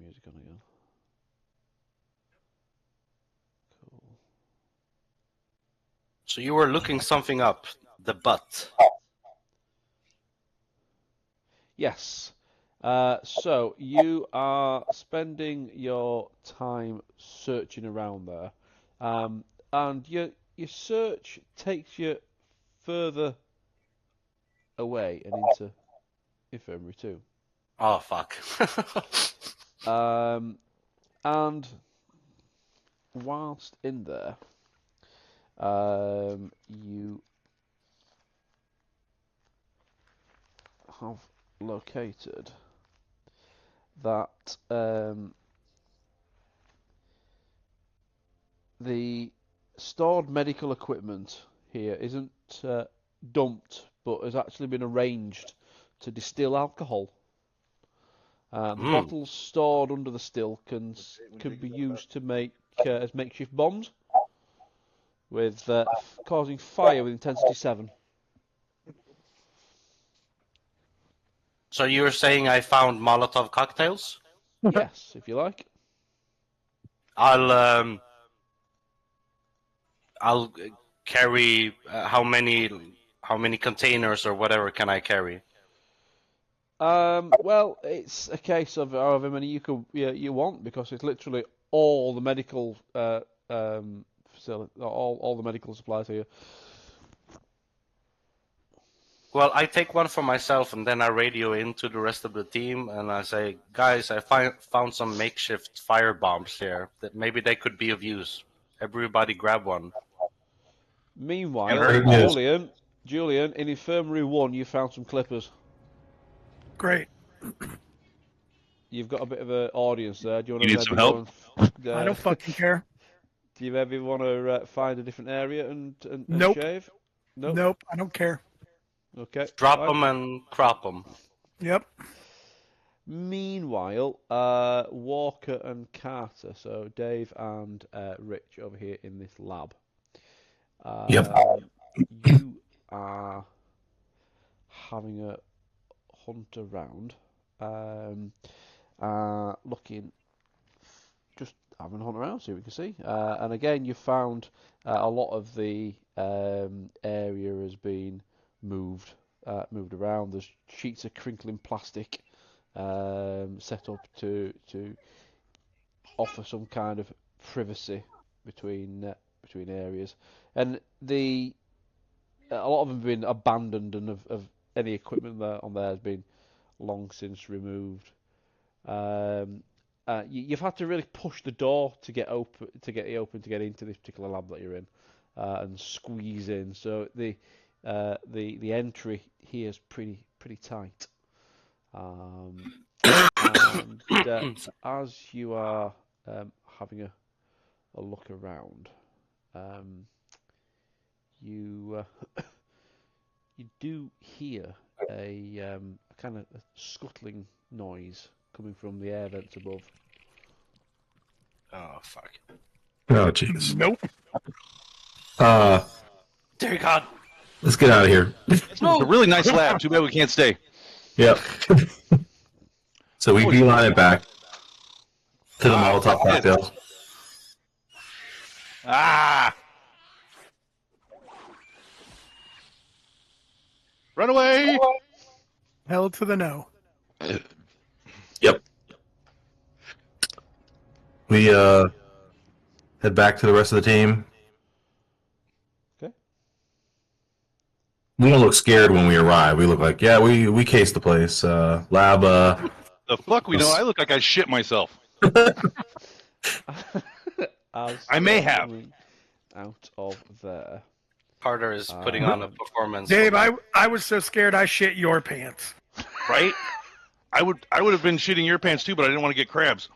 music on again. Cool. So you were looking something up. The butt. Yes. So you are spending your time searching around there, and your search takes you further away and into Infirmary 2. Oh, fuck. And whilst in there, you have located that the stored medical equipment here isn't dumped, but has actually been arranged to distill alcohol. The bottles stored under the still can be used to make as makeshift bombs, with causing fire with intensity 7. So you were saying I found Molotov cocktails? Yes, if you like. I'll carry how many containers or whatever can I carry? Well, it's a case of however many you want, because it's literally all the medical facility, all the medical supplies here. Well, I take one for myself, and then I radio into the rest of the team, and I say, guys, I found some makeshift fire bombs here that maybe they could be of use. Everybody grab one. Meanwhile, Julian, in Infirmary 1, you found some clippers. Great. You've got a bit of an audience there. Do you want to need some help? I don't fucking care. Do you maybe want to find a different area and Nope. shave? Nope, I don't care. Okay. Drop them and crop them. Yep. Meanwhile, Walker and Carter, so Dave and Rich over here in this lab. Yep. You are having a hunt around, looking, just having a hunt around, see what we can see. And again, you found a lot of the area has been moved around. There's sheets of crinkling plastic set up to offer some kind of privacy between areas, and a lot of them have been abandoned, and of any equipment on there has been long since removed. You've had to really push the door to get it open to get into this particular lab that you're in, and squeeze in. So the entry here is pretty tight. And as you are having a look around, you do hear a kind of a scuttling noise coming from the air vents above. Oh, fuck. Oh, jeez. Nope. Dear God. Let's get out of here. It's a really nice lab. Too bad we can't stay. Yep. So we beeline it back to the Molotov cocktails. Ah! Run away! Hell to the no. Yep. We head back to the rest of the team. Okay. We don't look scared when we arrive. We look like, yeah, we cased the place. Lab. The fuck we know. I look like I shit myself. I may have. Out of there. Carter is putting on a performance. Dave, I was so scared I shit your pants. Right? I would have been shitting your pants too, but I didn't want to get crabs.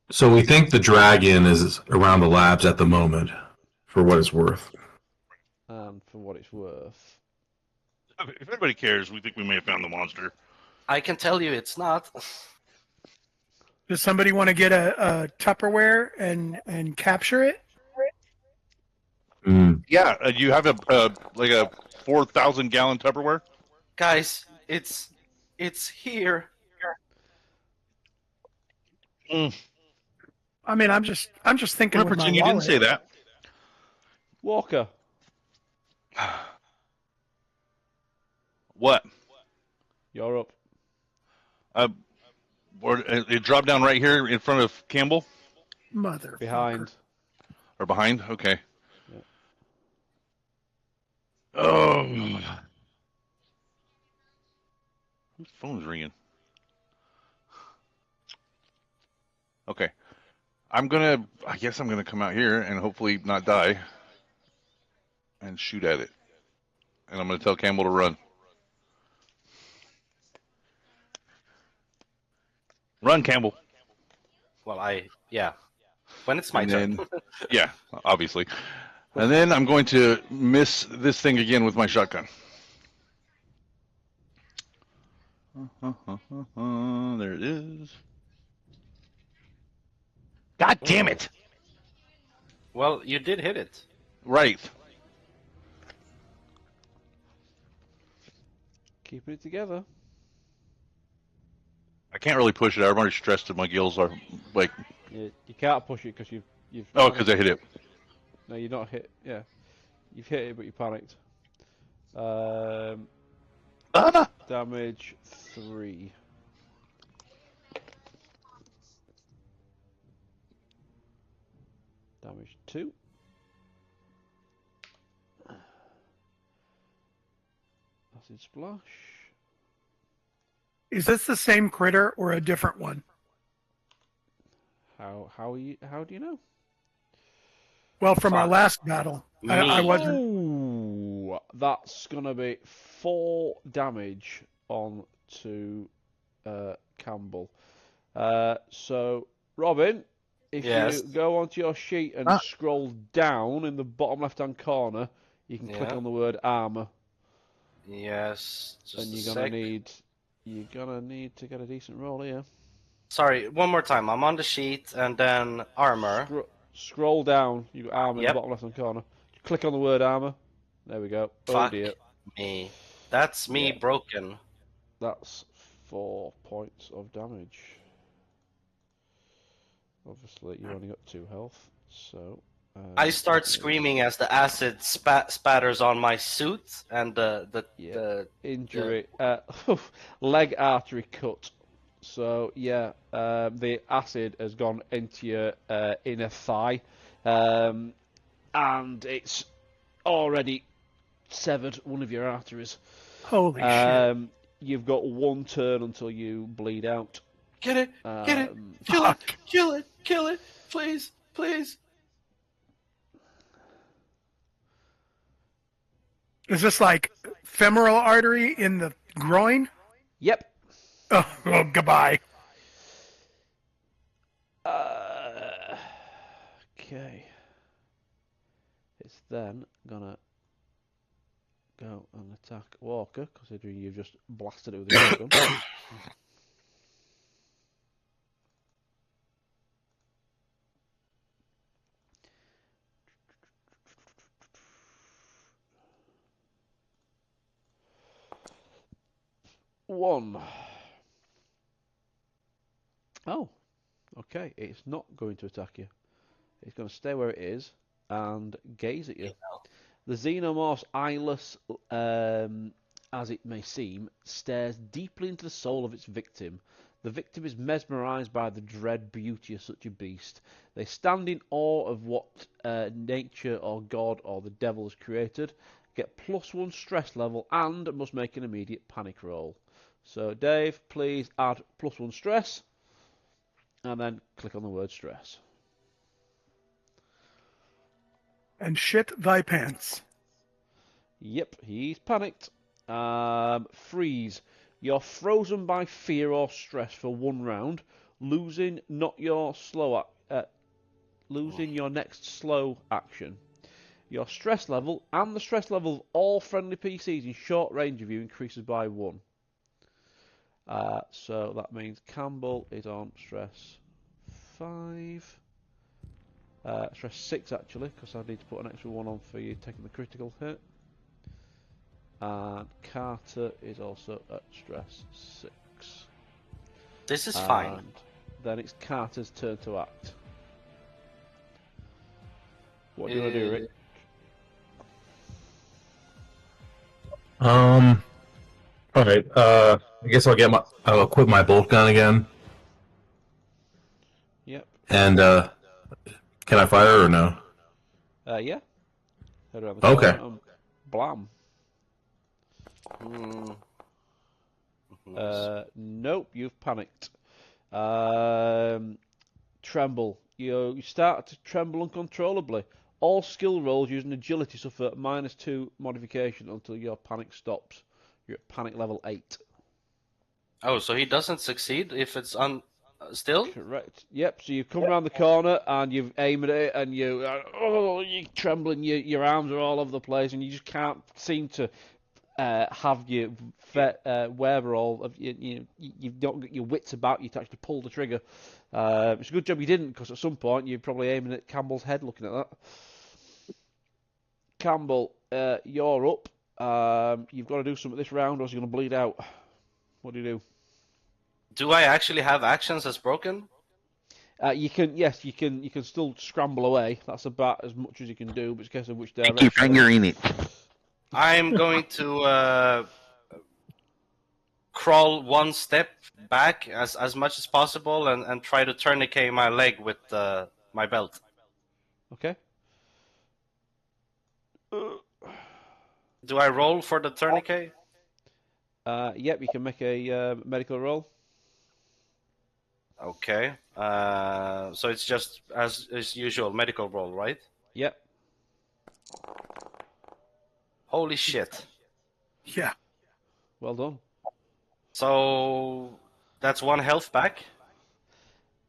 So we think the dragon is around the labs at the moment, for what it's worth. For what it's worth. If anybody cares, we think we may have found the monster. I can tell you it's not. Does somebody want to get a Tupperware and capture it? Yeah, you have a 4,000-gallon Tupperware? Guys, it's It's here. Mm. I mean, I'm just thinking I'm gonna with my pretend you didn't wallet. say that. Walker, What? you're up. It dropped down right here in front of Campbell Motherfucker. Behind. or behind? Okay. Yeah. Oh, whose phone's ringing? Okay. I guess I'm gonna come out here and hopefully not die and shoot at it. And I'm gonna tell Campbell to run. Run, Campbell. Well, yeah. When it's my And turn. then, yeah, obviously. And then I'm going to miss this thing again with my shotgun. There it is. God damn it! Well, you did hit it. Right. Keeping it together. I can't really push it. I'm already stressed that my gills are like. You can't push it because you've. Oh, because I hit it. No, you're not hit. Yeah, you've hit it, but you panicked. Damage 3. Damage 2. Acid splash. Is this the same critter or a different one? How do you know? Well, from our Fuck. last battle, I Me. wasn't. Oh, that's gonna be 4 damage on to Campbell. So Robin, if Yes. you go onto your sheet and scroll down in the bottom left-hand corner, you can click Yeah. on the word armor, Yes. and Just a you're sec. gonna need to get a decent roll here. Sorry, one more time. I'm on the sheet and then armor. Scroll down. You got armor in the Yep. bottom left-hand corner. Click on the word armor. There we go. Oh Fuck dear. me. That's me Yeah. broken. That's 4 points of damage. Obviously, you only got 2 health, so. I start screaming as the acid spatters on my suit and the Injury. Leg artery cut. So yeah, the acid has gone into your inner thigh, and it's already severed one of your arteries. Holy shit. You've got 1 turn until you bleed out. Get it, kill it, kill it, kill it, please, please. Is this like femoral artery in the groin? Yep. Oh, goodbye. Okay. It's then gonna go and attack Walker, considering you've just blasted it with a shotgun. One. Oh, okay. It's not going to attack you. It's going to stay where it is and gaze at you. The xenomorph's eyeless, as it may seem, stares deeply into the soul of its victim. The victim is mesmerized by the dread beauty of such a beast. They stand in awe of what nature or God or the devil has created, get +1 stress level, and must make an immediate panic roll. So, Dave, please add +1 stress, and then click on the word stress. And shit thy pants. Yep, he's panicked. Freeze. You're frozen by fear or stress for 1 round, losing your next slow action. Your stress level and the stress level of all friendly PCs in short range of you increases by 1. So that means Campbell is on stress 5. Stress 6 actually, because I need to put an extra 1 on for you taking the critical hit. and Carter is also at stress 6. This is fine. And then it's Carter's turn to act. What do you want to do, Rick? All right. I guess I'll equip my bolt gun again. Yep. And can I fire or no? Yeah. Head around the Okay. corner and blam. Nope, you've panicked. Tremble. You start to tremble uncontrollably. All skill rolls using agility suffer -2 modification until your panic stops. You're at panic level 8. Oh, so he doesn't succeed if it's still? Correct. Yep. So you've come around the corner and you've aimed at it, and you're trembling. Your arms are all over the place, and you just can't seem to have your wherewithal of you've not got your wits about you to actually pull the trigger. It's a good job you didn't, because at some point you're probably aiming at Campbell's head, looking at that. Campbell, you're up. You've got to do something this round, or else you're going to bleed out. What do you do? Do I actually have actions as broken? You can still scramble away. That's about as much as you can do, but it's a case of which Stick direction. your finger in it. I'm going to crawl one step back as much as possible and try to tourniquet my leg with my belt. Okay. Do I roll for the tourniquet? Yep, you can make a medical roll. Okay. So it's just as usual, medical roll, right? Yep. Holy shit. Yeah. Well done. So that's 1 health back?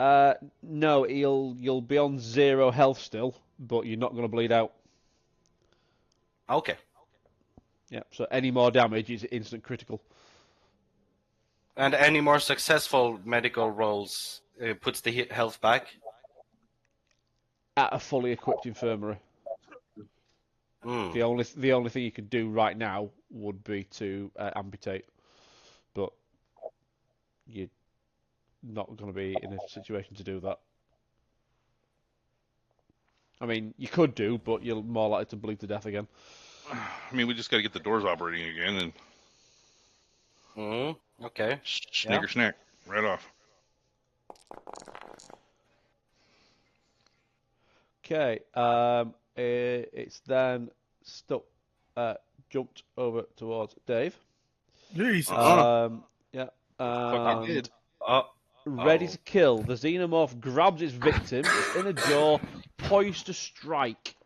No, you'll be on 0 health still, but you're not going to bleed out. Okay. Yep. So any more damage is instant critical. And any more successful medical rolls puts the health back? At a fully equipped infirmary. The only thing you could do right now would be to amputate, but you're not going to be in a situation to do that. I mean, you could do, but you're more likely to bleed to death again. I mean, we just got to get the doors operating again and Okay. snigger snack right off. Okay. It's then jumped over towards Dave. Jesus. Yeah. Fucking did. Ready to kill. The xenomorph grabs its victim. It's in a jaw, poised to strike.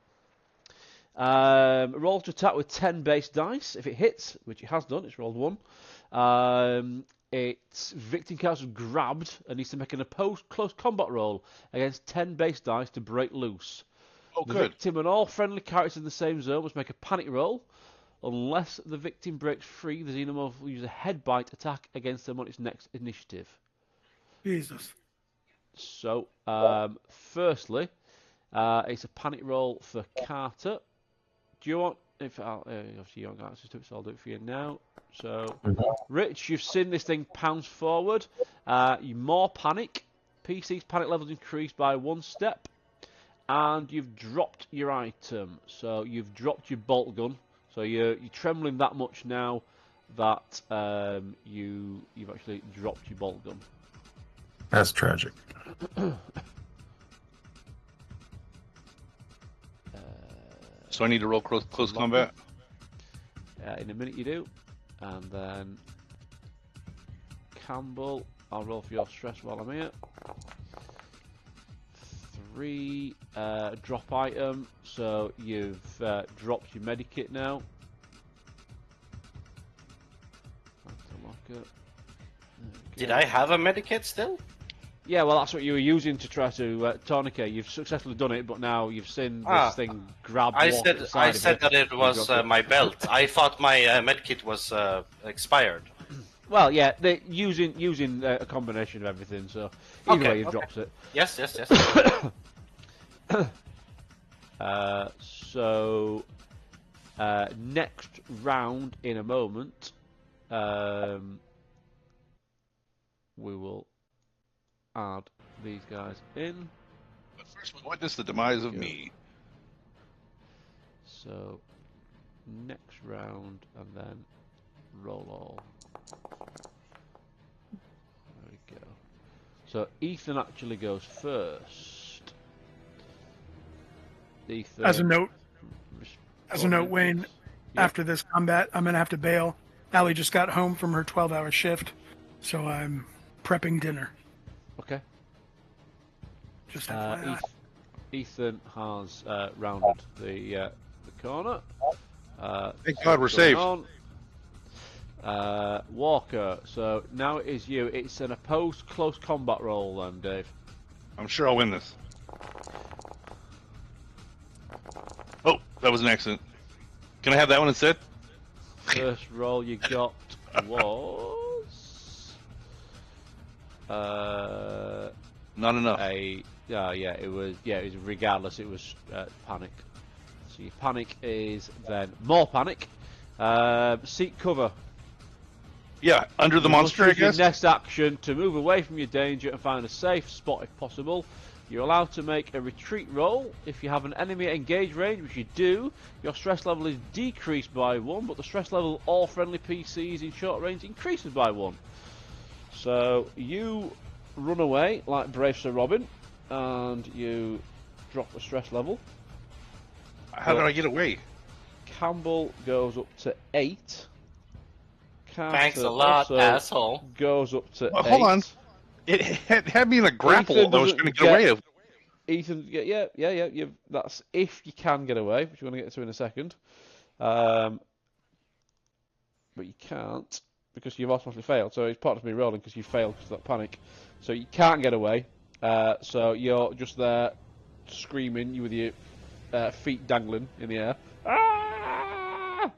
Roll to attack with 10 base dice. If it hits, which it has done, it's rolled 1. Its victim counts as grabbed and needs to make an opposed close combat roll against 10 base dice to break loose. Oh, The good. victim and all friendly characters in the same zone must make a panic roll. Unless the victim breaks free, the xenomorph will use a head bite attack against them on its next initiative. Jesus. So, firstly, it's a panic roll for Carter. Do you want? Obviously you don't got access to it, so I'll do it for you now. So, Rich, you've seen this thing pounce forward. You more panic. PC's panic levels increase by 1 step, and you've dropped your item. So you've dropped your bolt gun. So you're trembling that much now that you've actually dropped your bolt gun. That's tragic. So I need to roll close combat? In a minute you do. And then Campbell, I'll roll for your stress while I'm here. 3 drop item, so you've dropped your medikit now. Did I have a medikit still? Yeah, well, that's what you were using to try to tourniquet. You've successfully done it, but now you've seen this thing grab. I said that it was my belt. I thought my medkit was expired. Well, yeah, they're using a combination of everything. So either way, you've dropped it. Yes. So Next round, in a moment, we will add these guys in. But first, we witness the demise of Go. me. So, next round, and then roll all. There we go. So, Ethan actually goes first. Ethan. As a note, Wayne, Yep. after this combat, I'm going to have to bail. Allie just got home from her 12-hour shift, so I'm prepping dinner. Okay. Just FYI. Ethan has rounded the corner. Thank so God we're going safe. on. Walker. So now it is you. It's an opposed close combat roll, then, Dave. I'm sure I'll win this. Oh, that was an accident. Can I have that one instead? First roll you got was Not enough. it was regardless, it was panic. So your panic is then more panic. Seek cover. Yeah, under the You monster, I must use your guess. next action to move away from your danger and find a safe spot if possible. You're allowed to make a retreat roll. If you have an enemy at engage range, which you do, your stress level is decreased by 1, but the stress level of all friendly PCs in short range increases by 1. So you run away like brave Sir Robin, and you drop the stress level. How did I get away? Campbell goes up to 8. Carter Thanks a lot, also asshole. goes up to 8. Hold on. It had me in a grapple. Ethan I was doesn't trying to get away. Ethan, yeah. That's if you can get away, which we're going to get to in a second. But you can't because you've automatically failed. So it's part of me rolling because you failed because of that panic. So you can't get away. So you're just there screaming, you with your feet dangling in the air. Ah!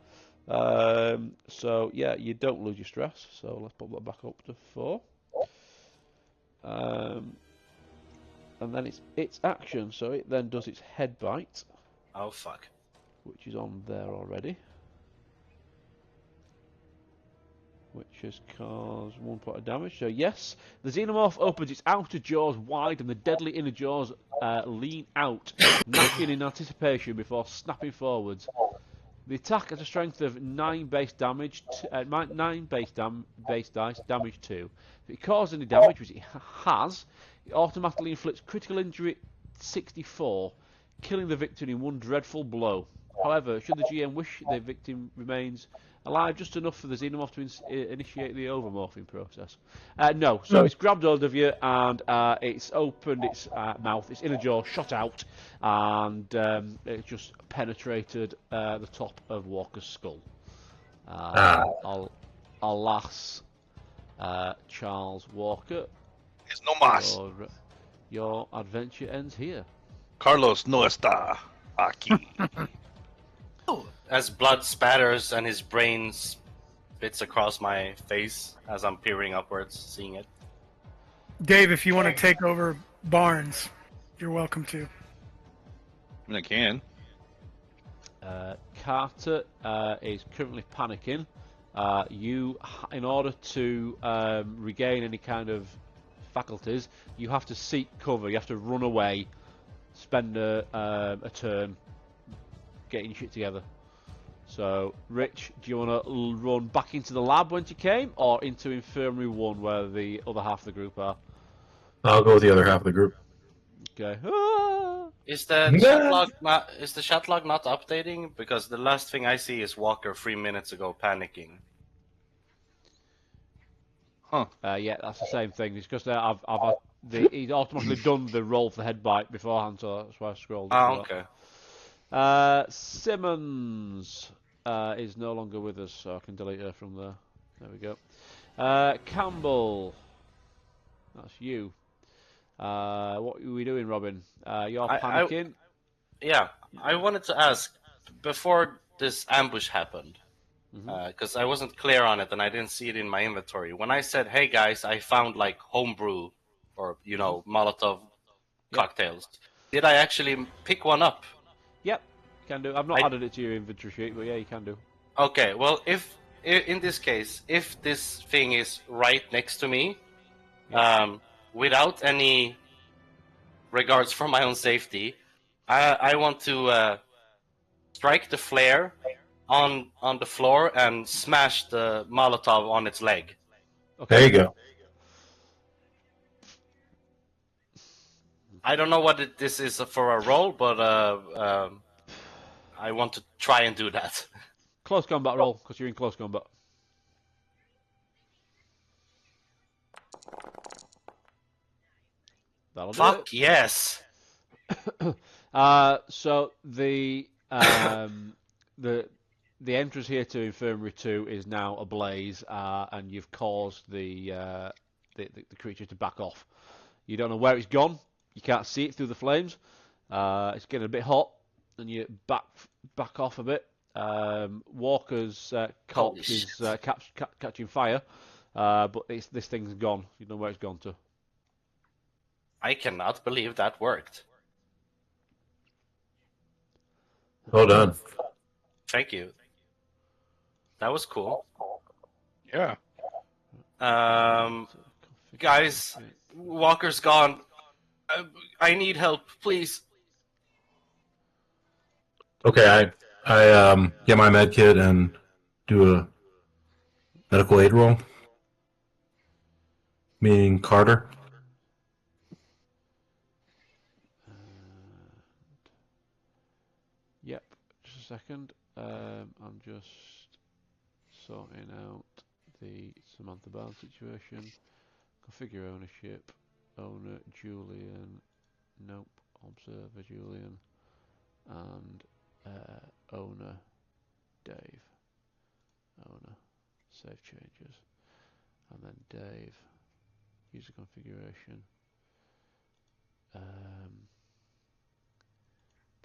So yeah, you don't lose your stress. So let's put that back up to 4. And then it's its action, so it then does its head bite, Oh fuck. which is on there already, which has caused 1 point of damage. So yes, the xenomorph opens its outer jaws wide, and the deadly inner jaws lean out, gnashing in anticipation before snapping forwards. The attack has a strength of 9 base damage, 9 base dice, damage 2. If it causes any damage, which it has, it automatically inflicts critical injury 64, killing the victim in 1 dreadful blow. However, should the GM wish, the victim remains alive just enough for the xenomorph to initiate the overmorphing process. No, so it's grabbed hold of you and it's opened its mouth, its inner jaw shot out, and it just penetrated the top of Walker's skull. Alas, Charles Walker, It's no mas. your adventure ends here. Carlos no está aquí. As blood spatters and his brain spits across my face as I'm peering upwards, seeing it. Dave, if you want to take over Barnes, you're welcome to. I mean, I can. Carter is currently panicking. In order to regain any kind of faculties, you have to seek cover. You have to run away, spend a turn getting shit together. So, Rich, do you want to run back into the lab when you came, or into Infirmary 1 where the other half of the group are? I'll go with the other half of the group. Okay. Ah! Is the chat log not updating? Because the last thing I see is Walker 3 minutes ago panicking. Huh. Yeah, that's the same thing. It's because he's automatically done the roll for the head bite beforehand, so that's why I scrolled. Oh, okay. Simmons is no longer with us, so I can delete her from there. There we go. Campbell, that's you. What are we doing, Robin? You're panicking. I wanted to ask, before this ambush happened, because I wasn't clear on it and I didn't see it in my inventory. When I said, hey guys, I found like homebrew or, Molotov cocktails, did I actually pick one up? Yep. can do. I've not added it to your inventory sheet, but yeah, you can do. Okay, well, if in this case, if this thing is right next to me, without any regards for my own safety, I want to strike the flare on the floor and smash the Molotov on its leg. Okay. There you go. I don't know what this is for a roll, but I want to try and do that. Close combat roll, because you're in close combat. That'll do Fuck yes! it. So the entrance here to Infirmary 2 is now ablaze, and you've caused the creature to back off. You don't know where it's gone. You can't see it through the flames. It's getting a bit hot, and you back off a bit. Walker's corpse is catching fire, but this thing's gone. You don't know where it's gone to. I cannot believe that worked. Well done. Thank you. That was cool. Yeah. Guys, Walker's gone. I need help, please. Okay, I get my med kit and do a medical aid roll. Meaning Carter. Yep, just a second. I'm just sorting out the Samantha Barnes situation. Configure ownership. Owner Julian. Nope. Observer Julian. And owner Dave. Owner. Save changes. And then Dave. User configuration.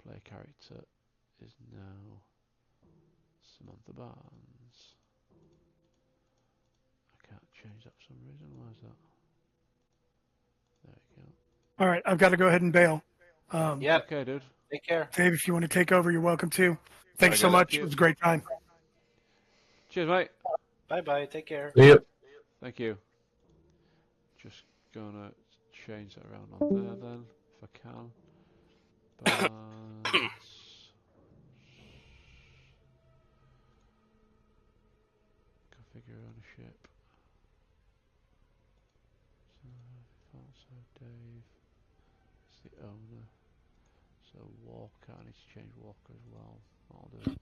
Player character is now Samantha Barnes. I can't change that for some reason. Why is that? There we go. All right, I've got to go ahead and bail. Yeah. Okay, dude. Take care. Dave, if you want to take over, you're welcome to. Thanks so much. It was a great time. Cheers, mate. Bye-bye. Take care. See ya. Thank you. Just gonna change that around on there then, if I can. Barnes. Configure ownership. So Dave is the owner. So Walker, I need to change Walker as well. I'll do it.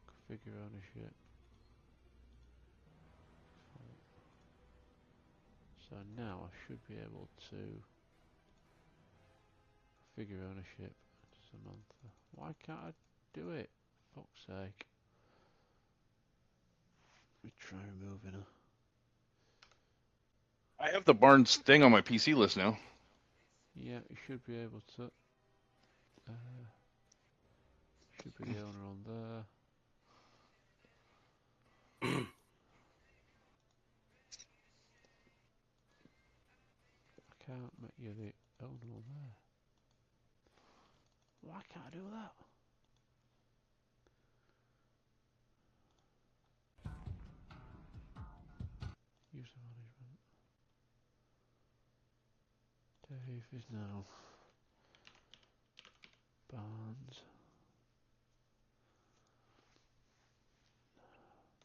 Configure ownership. So now I should be able to configure ownership to Samantha. Why can't I do it? Fuck's sake. Let me try removing her. I have the Barnes thing on my PC list now. Yeah, you should be able to. Should be the owner on there. I can't make you the owner on there. Why can't I do that? User management. Dave is now Barnes.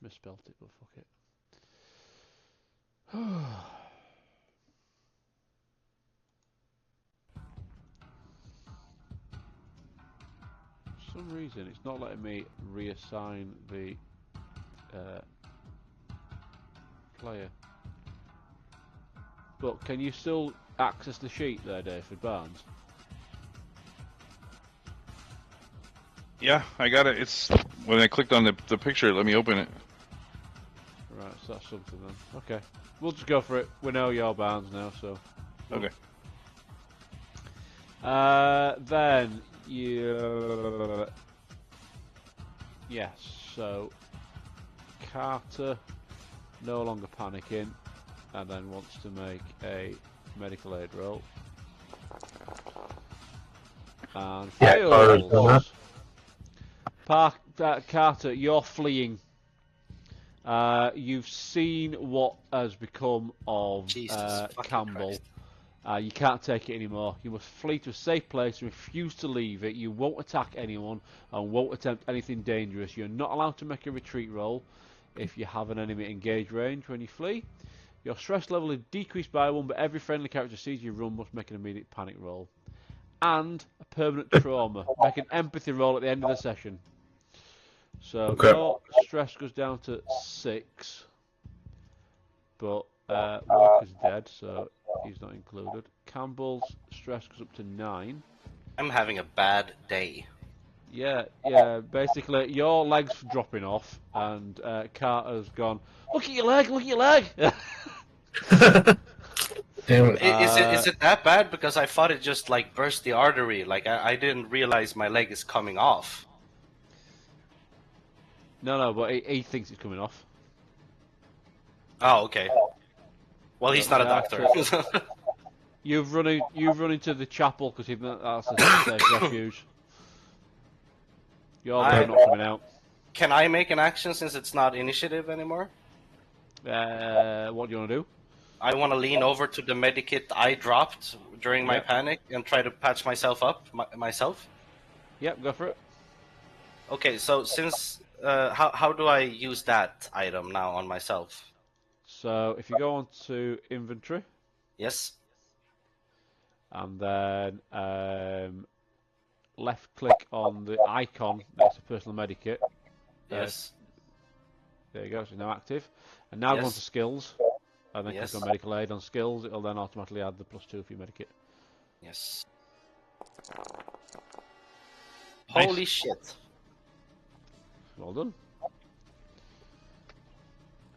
Misspelt it, but fuck it. For some reason, it's not letting me reassign the player. But can you still access the sheet there, David Barnes? Yeah, I got it. It's when I clicked on the picture, let me open it. Right, so that's something then. Okay, we'll just go for it. We know you're Barnes now, so. Okay. Then you. Yes, so Carter no longer panicking, and then wants to make a medical aid roll. And Yeah, Carter's done fails. Carter, you're fleeing. You've seen what has become of Jesus fucking Campbell. Christ. You can't take it anymore. You must flee to a safe place and refuse to leave it. You won't attack anyone and won't attempt anything dangerous. You're not allowed to make a retreat roll if you have an enemy at engage range when you flee. Your stress level is decreased by 1, but every friendly character sees you run must make an immediate panic roll. And a permanent trauma. Make an empathy roll at the end of the session. So Okay. your stress goes down to 6, but Walker's dead, so he's not included. Campbell's stress goes up to 9. I'm having a bad day. Yeah. Basically, your leg's dropping off, and Carter's gone. Look at your leg! Look at your leg! Damn it. Is it that bad? Because I thought it just like burst the artery. Like I didn't realize my leg is coming off. No, but he thinks it's coming off. Oh, okay. Well, he's not a doctor. You've run into the chapel because that's a safe refuge. You're not coming out. Can I make an action since it's not initiative anymore? What do you want to do? I want to lean over to the medikit I dropped during my panic and try to patch myself up myself. Yep, go for it. Okay, so since how do I use that item now on myself? So if you go on to inventory, Yes. and then left click on the icon next to personal medikit. Yes. There you go, so it's now active. And now go on Yes. to skills, and then Yes. click on medical aid on skills. It'll then automatically add the +2 for your medikit. Yes. Nice. Holy shit. Well done.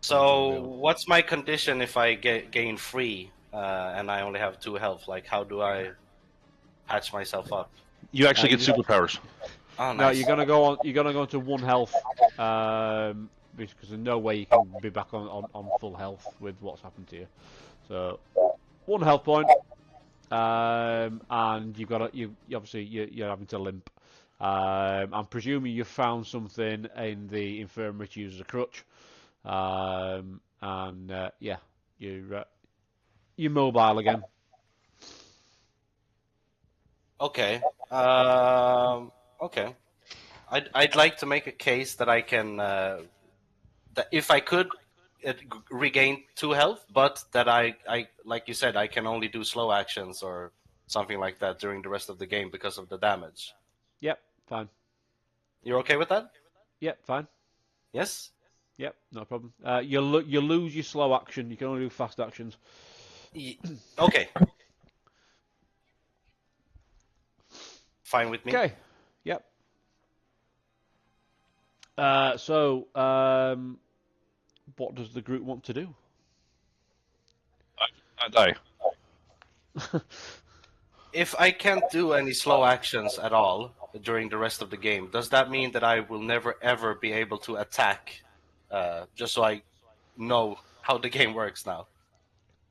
So what's my condition if I gain 3 and I only have 2 health? Like, how do I patch myself up? You actually get superpowers. Oh, nice. No, you're gonna go on. You're gonna go to 1 health, because there's no way you can be back on full health with what's happened to you. So 1 health point, and you've got you obviously you're having to limp. I'm presuming you found something in the infirmary to use as a crutch, yeah, you're mobile again. Okay. Okay. I'd like to make a case that I can, that if I could regain 2 health, but that I like you said, I can only do slow actions or something like that during the rest of the game because of the damage. Yep, fine. You're okay with that? Yep, fine. Yes. Yep, no problem. You lose your slow action. You can only do fast actions. Okay. Fine with me. Okay. Yep. So, what does the group want to do? I die. If I can't do any slow actions at all during the rest of the game, does that mean that I will never ever be able to attack? Just so I know how the game works now.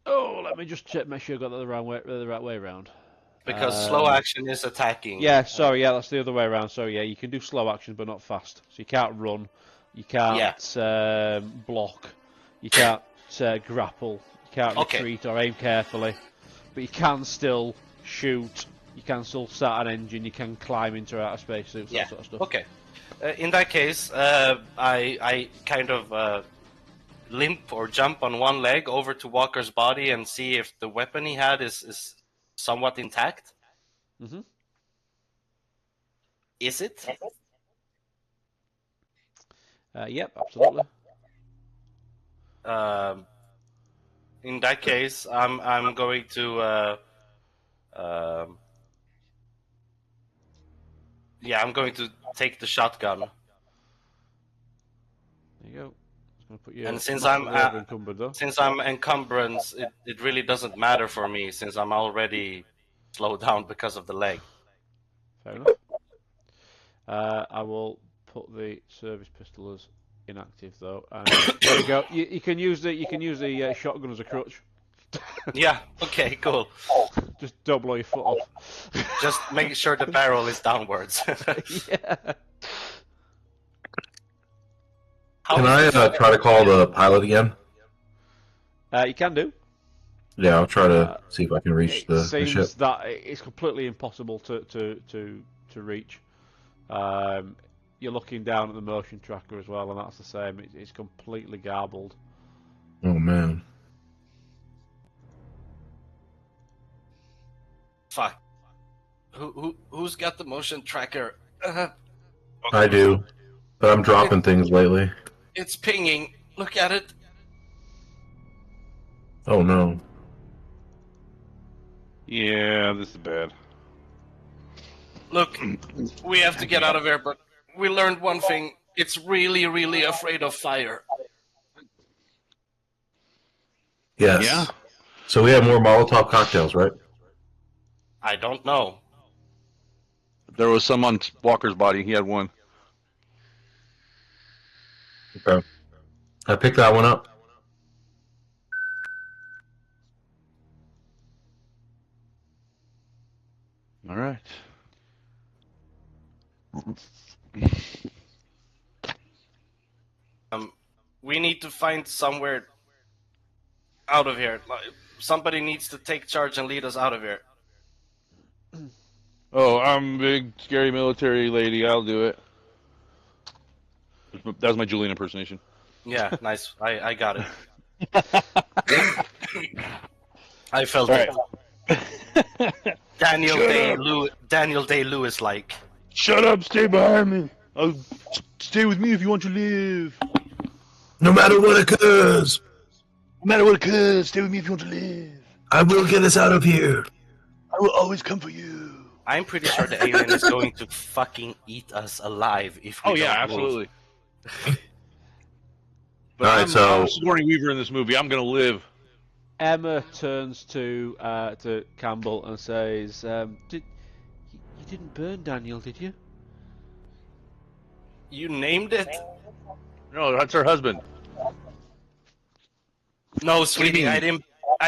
Oh, let me just check. Make sure I got that the right way around. Because slow action is attacking. Yeah, sorry. Yeah, that's the other way around. So yeah, you can do slow actions, but not fast. So you can't run. You can't block. You can't grapple. You can't retreat or aim carefully. But you can still shoot. You can still start an engine. You can climb into outer space suits. That sort of stuff. Okay. In that case, I kind of limp or jump on one leg over to Walker's body and see if the weapon he had is somewhat intact. Mm-hmm. Is it? Yep, absolutely. In that case, I'm going to I'm going to take the shotgun. There you go. Put you And since I'm encumbrance, it really doesn't matter for me since I'm already slowed down because of the leg. Fair enough. I will put the service pistol as inactive though. And there you go. You can use the shotgun as a crutch. Yeah. Okay. Cool. Just don't blow your foot off. Just make sure the barrel is downwards. Yeah. Can I try to call the pilot again? You can do. Yeah, I'll try to see if I can reach It the ship. seems that it's completely impossible to reach. You're looking down at the motion tracker as well, and that's the same. It's completely garbled. Oh man. Fuck. Who's got the motion tracker? I do, but I'm dropping things lately. It's pinging. Look at it. Oh no. Yeah, this is bad. Look, we have to get out of here, but we learned one thing. It's really, really afraid of fire. Yes. Yeah. So we have more Molotov cocktails, right? I don't know. There was some on Walker's body. He had one. Okay. I picked that one up. All right. We need to find somewhere out of here. Like, somebody needs to take charge and lead us out of here. Oh, I'm a big, scary military lady. I'll do it. That was my Julian impersonation. Yeah, nice. I got it. I felt All it. right. Daniel Day-Lewis like. Shut up, stay behind me. Oh, stay with me if you want to live. No matter what occurs, No matter what occurs, stay with me if you want to live. I will get us out of here. I will always come for you. I'm pretty sure the alien is going to fucking eat us alive if we Oh yeah, don't move. absolutely. But All right, so I'm Sigourney Weaver in this movie. I'm gonna live. Emma turns to Campbell and says, "You didn't burn Daniel, did you?" You named it? No, that's her husband. No, sweetie, I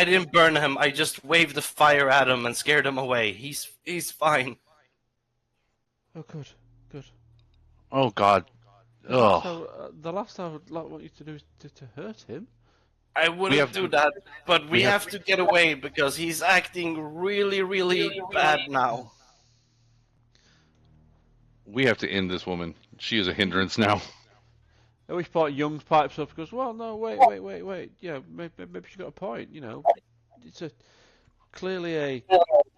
didn't burn him. I just waved the fire at him and scared him away. He's fine. Oh, good, good. Oh God. Oh. So the last I would want you to do is to hurt him. I wouldn't do that, but we have to get away because he's acting really, really bad now. We have to end this woman. She is a hindrance now. At which point Young's pipes up and goes, "Well, no, wait. Yeah, maybe she got a point. You know, it's clearly a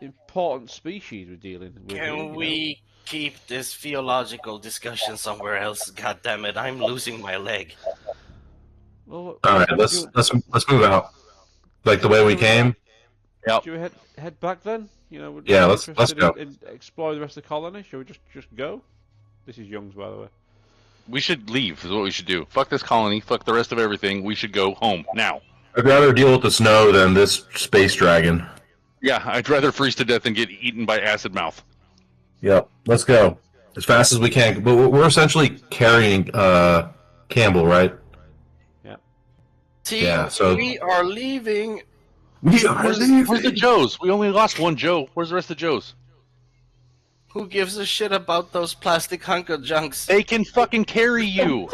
important species we're dealing with. Can we keep this theological discussion somewhere else? God damn it, I'm losing my leg. Well, all right, let's move out. Like the way we came. Yep. Should we head back then? You know, Yeah, let's go. In exploring the rest of the colony. Shall we just go? This is Young's, by the way. We should leave. Is what we should do. Fuck this colony. Fuck the rest of everything. We should go home now. I'd rather deal with the snow than this space dragon. Yeah, I'd rather freeze to death than get eaten by acid mouth. Yep, let's go as fast as we can. But we're essentially carrying Campbell, right? Yeah. Yeah. So we are leaving. we are Where's the Joes? We only lost one Joe. Where's the rest of the Joes? Who gives a shit about those plastic hunk of junks? They can fucking carry you.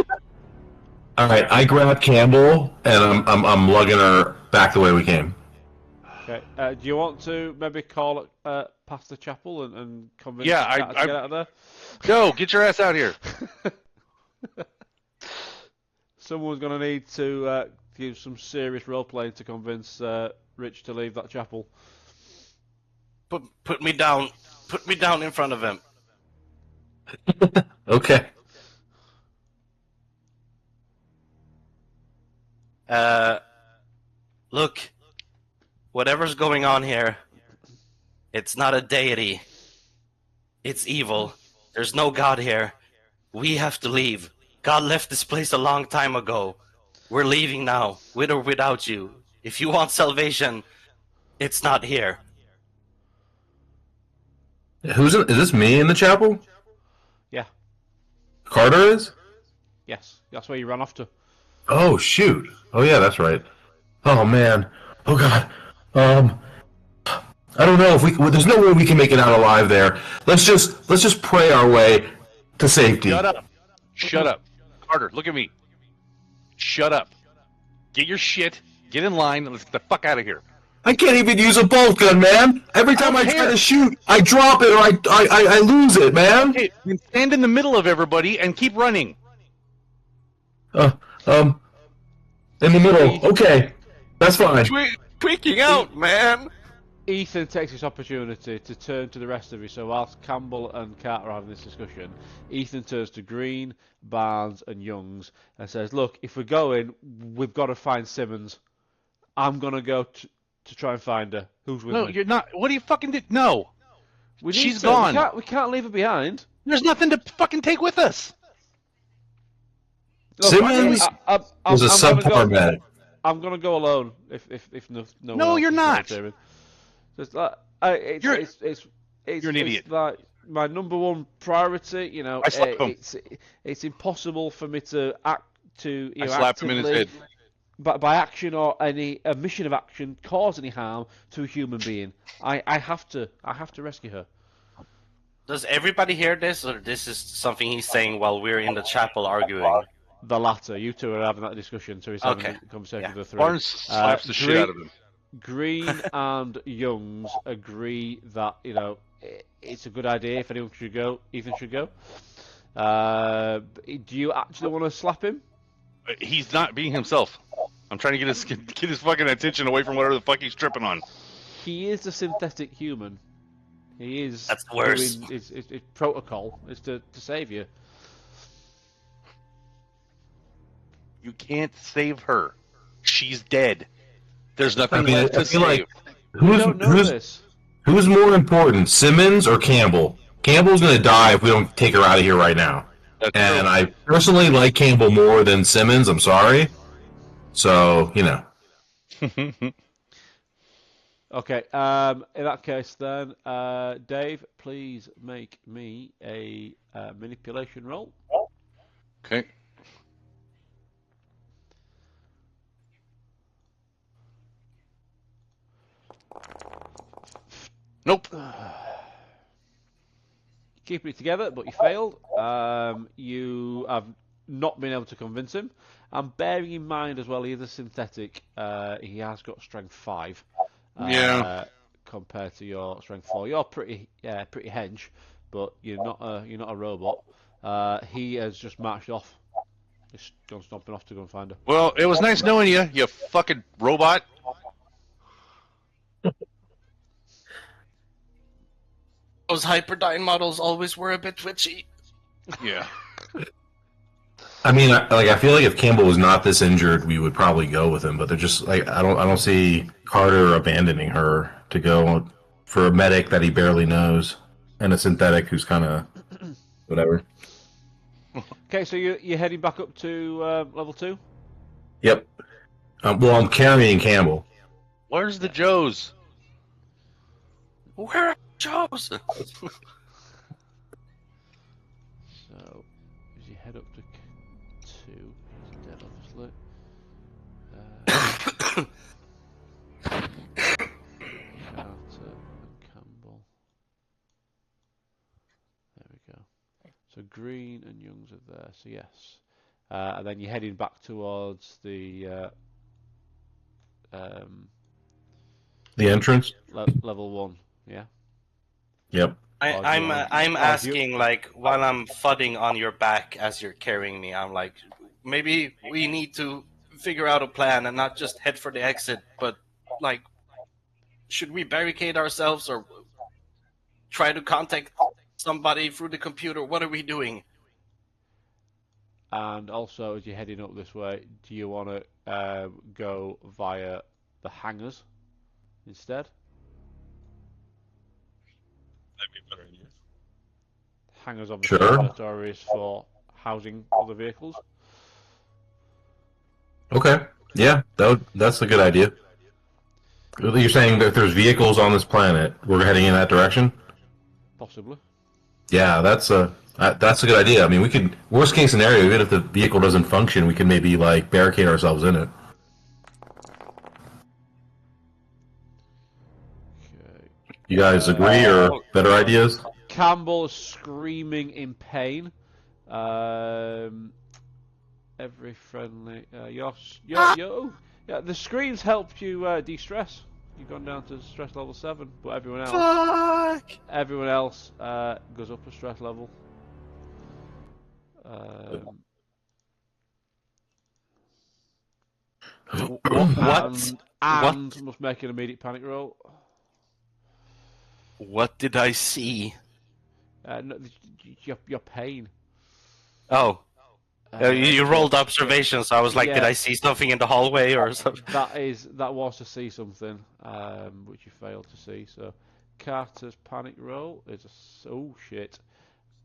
All right, I grabbed Campbell and I'm lugging her back the way we came. Okay. Do you want to maybe call it past the chapel and convince Yeah, the cat to get out of there? Joe, get your ass out here. Someone's going to need to do some serious role playing to convince Rich to leave that chapel. Put me down. Put me down in front of him. Okay. Look, whatever's going on here, it's not a deity. It's evil. There's no God here. We have to leave. God left this place a long time ago. We're leaving now, with or without you. If you want salvation, it's not here. Is this me in the chapel? Yeah. Carter is? Yes. That's where you ran off to. Oh shoot. Oh yeah, that's right. Oh man. Oh god. I don't know if there's no way we can make it out alive there. Let's just pray our way to safety. Shut up. Shut up. Carter, look at me. Shut up. Get your shit. Get in line. And let's get the fuck out of here. I can't even use a bolt gun, man. Every time I try care. to shoot, I drop it or I lose it, man. Okay, then stand in the middle of everybody and keep running. In the middle. Okay, that's fine. Tweaking out, man. Ethan takes this opportunity to turn to the rest of you. So whilst Campbell and Carter are having this discussion, Ethan turns to Green, Barnes, and Youngs and says, "Look, if we're going, we've got to find Simmons. I'm gonna go to try and find her. Who's with No, me? you're not. What do you fucking do? No. We need She's to. gone. We can't leave her behind. There's nothing to fucking take with us. Look, Simmons was a subpar medic. I'm gonna go alone. If no one No, else you're is not. volunteering. Just like You're it's an idiot. like my number one priority. You know, I slapped him. it's impossible for me to act to I slapped him in his head. But by action or any omission of action cause any harm to a human being. I have to rescue her. Does everybody hear this, or this is something he's saying while we're in the chapel arguing? The latter. You two are having that discussion, so he's having Okay. a conversation Yeah. with the three. Barnes slaps the shit out of him. Green and Youngs agree that it's a good idea. If anyone should go, Ethan should go. Do you actually want to slap him? He's not being himself. I'm trying to get his fucking attention away from whatever the fuck he's tripping on. He is a synthetic human. He is. That's the worst. His protocol is to save you. You can't save her. She's dead. There's nothing I mean, left I to feel save. like You don't know this. who's more important, Simmons or Campbell? Campbell's gonna die if we don't take her out of here right now. That's And true. I personally like Campbell more than Simmons. I'm sorry. So Okay. In that case, then, Dave, please make me a manipulation roll. Okay. Nope. Keeping it together, but you failed. You have not been able to convince him. And bearing in mind as well, he is a synthetic. He has got strength 5. Yeah. Compared to your strength 4, you're pretty hench, but you're not a robot. He has just marched off. He's gone stomping off to go and find her. Well, it was nice knowing you, you fucking robot. Those Hyperdyne models always were a bit twitchy. Yeah. I mean, I feel like if Campbell was not this injured, we would probably go with him. But they're just like I don't see Carter abandoning her to go for a medic that he barely knows and a synthetic who's kind of whatever. Okay, so you're heading back up to level 2. Yep. Well, I'm carrying Campbell. Where's the Joes? Where are Joe's? So as you head up to 2, he's dead, obviously. Carter and Campbell. There we go. So Green and Youngs are there. So yes, and then you're heading back towards the The entrance. level 1. Yeah. Yep. I'm asking, like, while I'm fudding on your back as you're carrying me, I'm like, maybe we need to figure out a plan and not just head for the exit, but, like, should we barricade ourselves or try to contact somebody through the computer? What are we doing? And also, as you're heading up this way, do you want to go via the hangars instead? That'd be a better idea. Hangars on the Sure. territories for housing other vehicles. Okay. Yeah, that's a good idea. You're saying that if there's vehicles on this planet, we're heading in that direction? Possibly. Yeah, that's a good idea. I mean, we could, worst case scenario, even if the vehicle doesn't function, we can maybe like barricade ourselves in it. Okay. You guys agree, or better ideas? Campbell is screaming in pain. Every friendly. Yeah, the screens help you de-stress. You've gone down to stress level 7, but everyone else goes up a stress level. And must make an immediate panic roll. What did I see? No, your pain. Oh. You rolled observations. So I was like, yeah. did I see something in the hallway or something? That was to see something, which you failed to see. So Carter's panic roll is oh shit.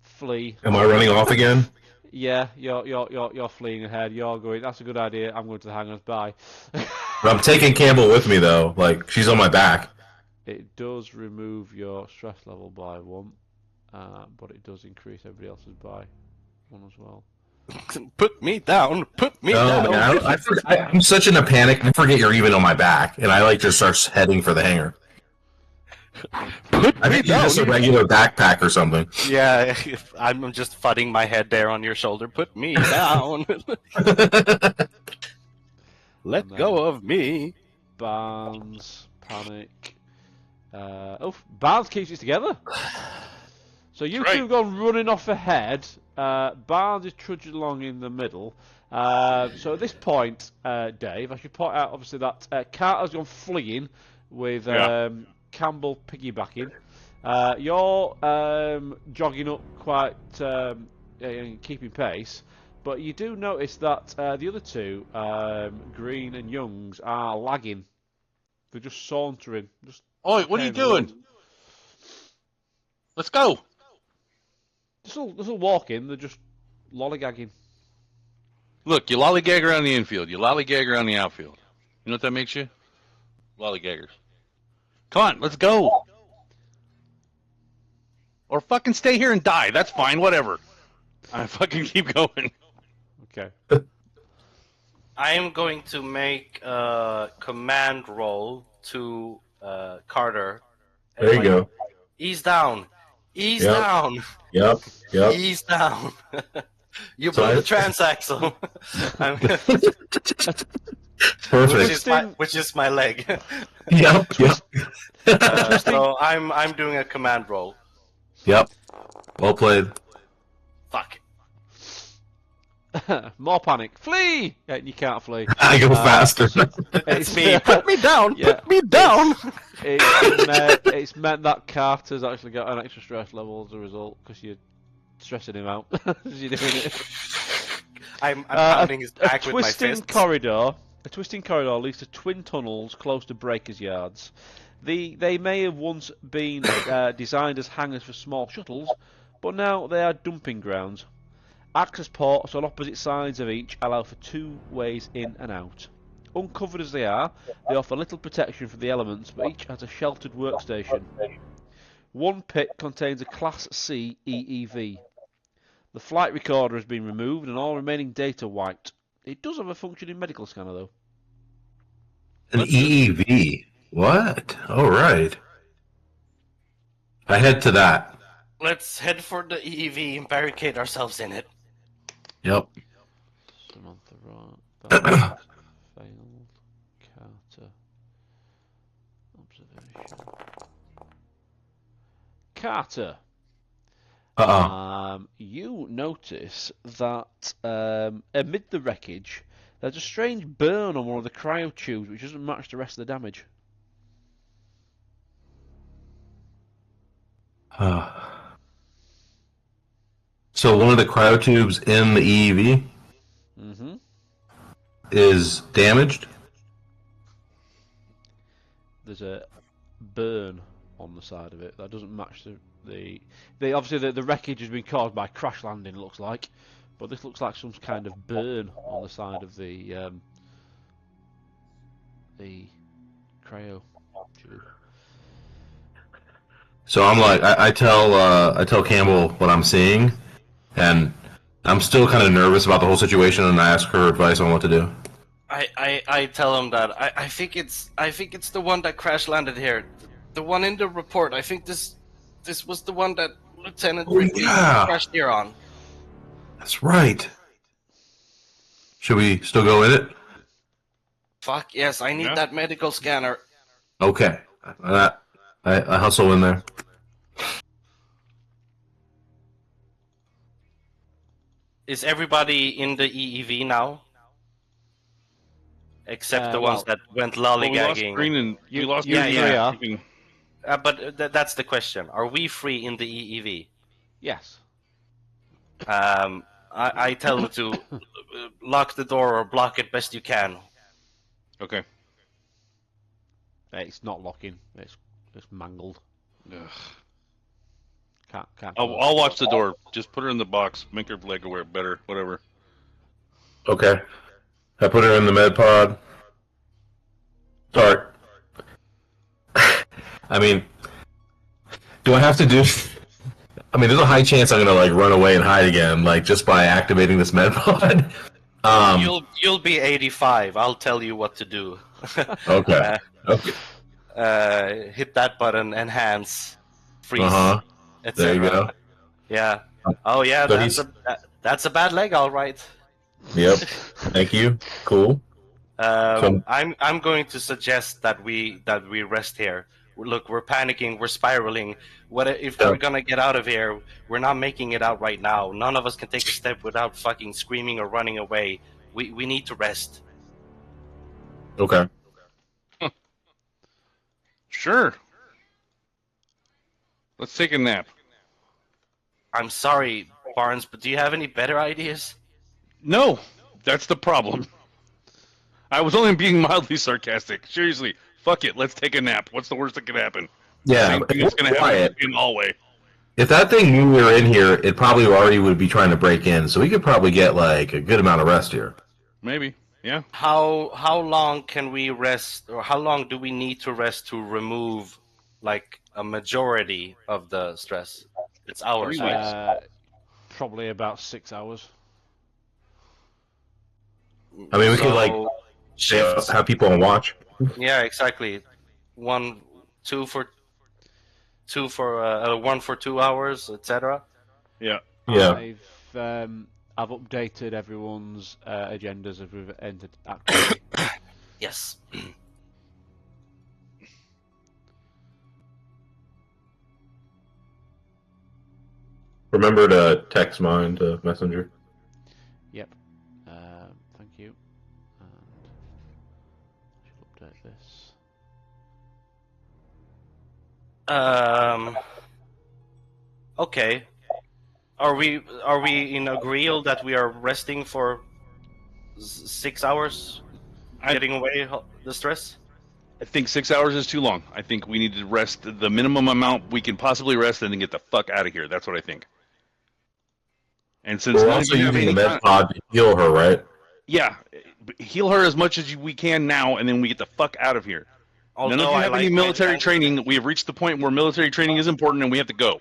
Flee. Am I running off again? Yeah, you're fleeing ahead. You're going. That's a good idea. I'm going to the hangars. Bye. But I'm taking Campbell with me though. Like she's on my back. It does remove your stress level by 1, but it does increase everybody else's by 1 as well. Put me down. Put me down. Man, I'm such in a panic. I forget you're even on my back, and I like just start heading for the hangar. I think you're just a regular backpack or something. Yeah, I'm just fudding my head there on your shoulder. Put me down. Let go of me. Barnes, panic. Barnes keeps it together. So you two have gone running off ahead. Barnes is trudging along in the middle. So at this point, Dave, I should point out obviously that Carter's gone fleeing with Campbell piggybacking. You're jogging up quite keeping pace, but you do notice that the other two, Green and Youngs, are lagging. They're just sauntering. Oi, what are you doing? Let's go. They're still walking. They're just lollygagging. Look, you lollygag around the infield. You lollygag around the outfield. You know what that makes you? Lollygaggers. Come on, let's go. Or fucking stay here and die. That's fine, whatever. I fucking keep going. Okay. I am going to make a command roll to Carter. There you go. Ease down. Ease down. Yep. Ease down. You blew the transaxle. Perfect. Which is my leg. Yep. So I'm doing a command roll. Yep. Well played. Fuck. More panic. Flee! Yeah, you can't flee. I go faster. It's me. Put me down. Yeah, Put me down. It's meant that Carter's actually got an extra stress level as a result because you're stressing him out as you're doing it. I'm pounding his back with my fists. A twisting corridor leads to twin tunnels close to breakers' yards. They may have once been designed as hangars for small shuttles, but now they are dumping grounds. Access ports on opposite sides of each allow for 2 ways in and out. Uncovered as they are, they offer little protection from the elements, but each has a sheltered workstation. One pit contains a Class C EEV. The flight recorder has been removed and all remaining data wiped. It does have a functioning medical scanner though. An EEV? What? All right. I head to that. Let's head for the EEV and barricade ourselves in it. Yep. Samantha Rock. Failed. Carter. Observation. Carter. You notice that amid the wreckage, there's a strange burn on one of the cryo tubes which doesn't match the rest of the damage. So one of the cryotubes in the EEV is damaged? There's a burn on the side of it that doesn't match the obviously the wreckage has been caused by crash landing, it looks like, but this looks like some kind of burn on the side of the cryo tube. So I'm like, I tell Campbell what I'm seeing, and I'm still kind of nervous about the whole situation, and I ask her advice on what to do. I tell him that I think it's the one that crash landed here, the one in the report. I think this was the one that Lieutenant Ridley crashed here on. That's right. Should we still go in it? Fuck yes, I need that medical scanner. Okay. I hustle in there. Is everybody in the EEV now? Except the ones that went Well, we lost lollygagging. Green and we lost you Green three and are. keeping- But that's the question. Are we free in the EEV? Yes. I tell them to lock the door or block it best you can. Okay. It's not locking. It's mangled. Ugh. Can't. I'll watch the door. Just put her in the box. Make her leg wear better. Whatever. Okay. I put her in the med pod. Start. I mean, do I have to do? I mean, there's a high chance I'm gonna like run away and hide again, like just by activating this med pod. You'll be 85. I'll tell you what to do. Okay. Okay. Hit that button, enhance, freeze, etc. There you go. Yeah. Oh yeah, So that's a bad leg, all right. Yep. Thank you. Cool. I'm going to suggest that we rest here. Look, we're panicking, we're spiraling. What if we're gonna get out of here? We're not making it out right now. None of us can take a step without fucking screaming or running away. We need to rest. Okay. Sure. Let's take a nap. I'm sorry, Barnes, but do you have any better ideas? No, that's the problem. I was only being mildly sarcastic. Seriously, fuck it. Let's take a nap. What's the worst that could happen? Yeah. Same thing that's going to happen in the hallway. If that thing knew we were in here, it probably already would be trying to break in. So we could probably get like a good amount of rest here. Maybe. Yeah. How long can we rest, or how long do we need to rest to remove like a majority of the stress? It's hours, right? Probably about 6 hours. I mean, we could like shifts. have people on watch. Yeah, exactly. One for 2 hours, etc. Yeah. Yeah. I've updated everyone's agendas as we've entered activity. Yes. Remember to text mine to Messenger. Yep. Thank you. And I should update this. Okay. Are we in agreeal that we are resting for 6 hours, getting away the stress? I think 6 hours is too long. I think we need to rest the minimum amount we can possibly rest and then get the fuck out of here. That's what I think. And since we're also using the med pod to heal her, right? Yeah, heal her as much as we can now, and then we get the fuck out of here. None of you have any military training. We have reached the point where military training is important, and we have to go.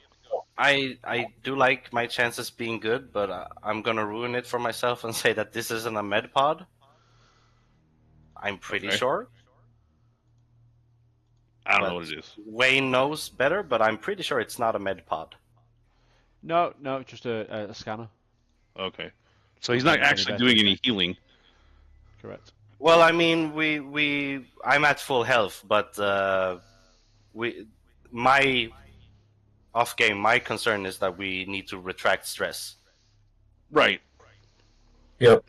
I do like my chances being good, but I'm gonna ruin it for myself and say that this isn't a med pod. I'm pretty sure. I don't know what it is. Wayne knows better, but I'm pretty sure it's not a med pod. No, just a scanner. Okay, so he's not actually doing any healing. Correct. Well, I mean, I'm at full health, but my off game, my concern is that we need to retract stress. Right. Yep.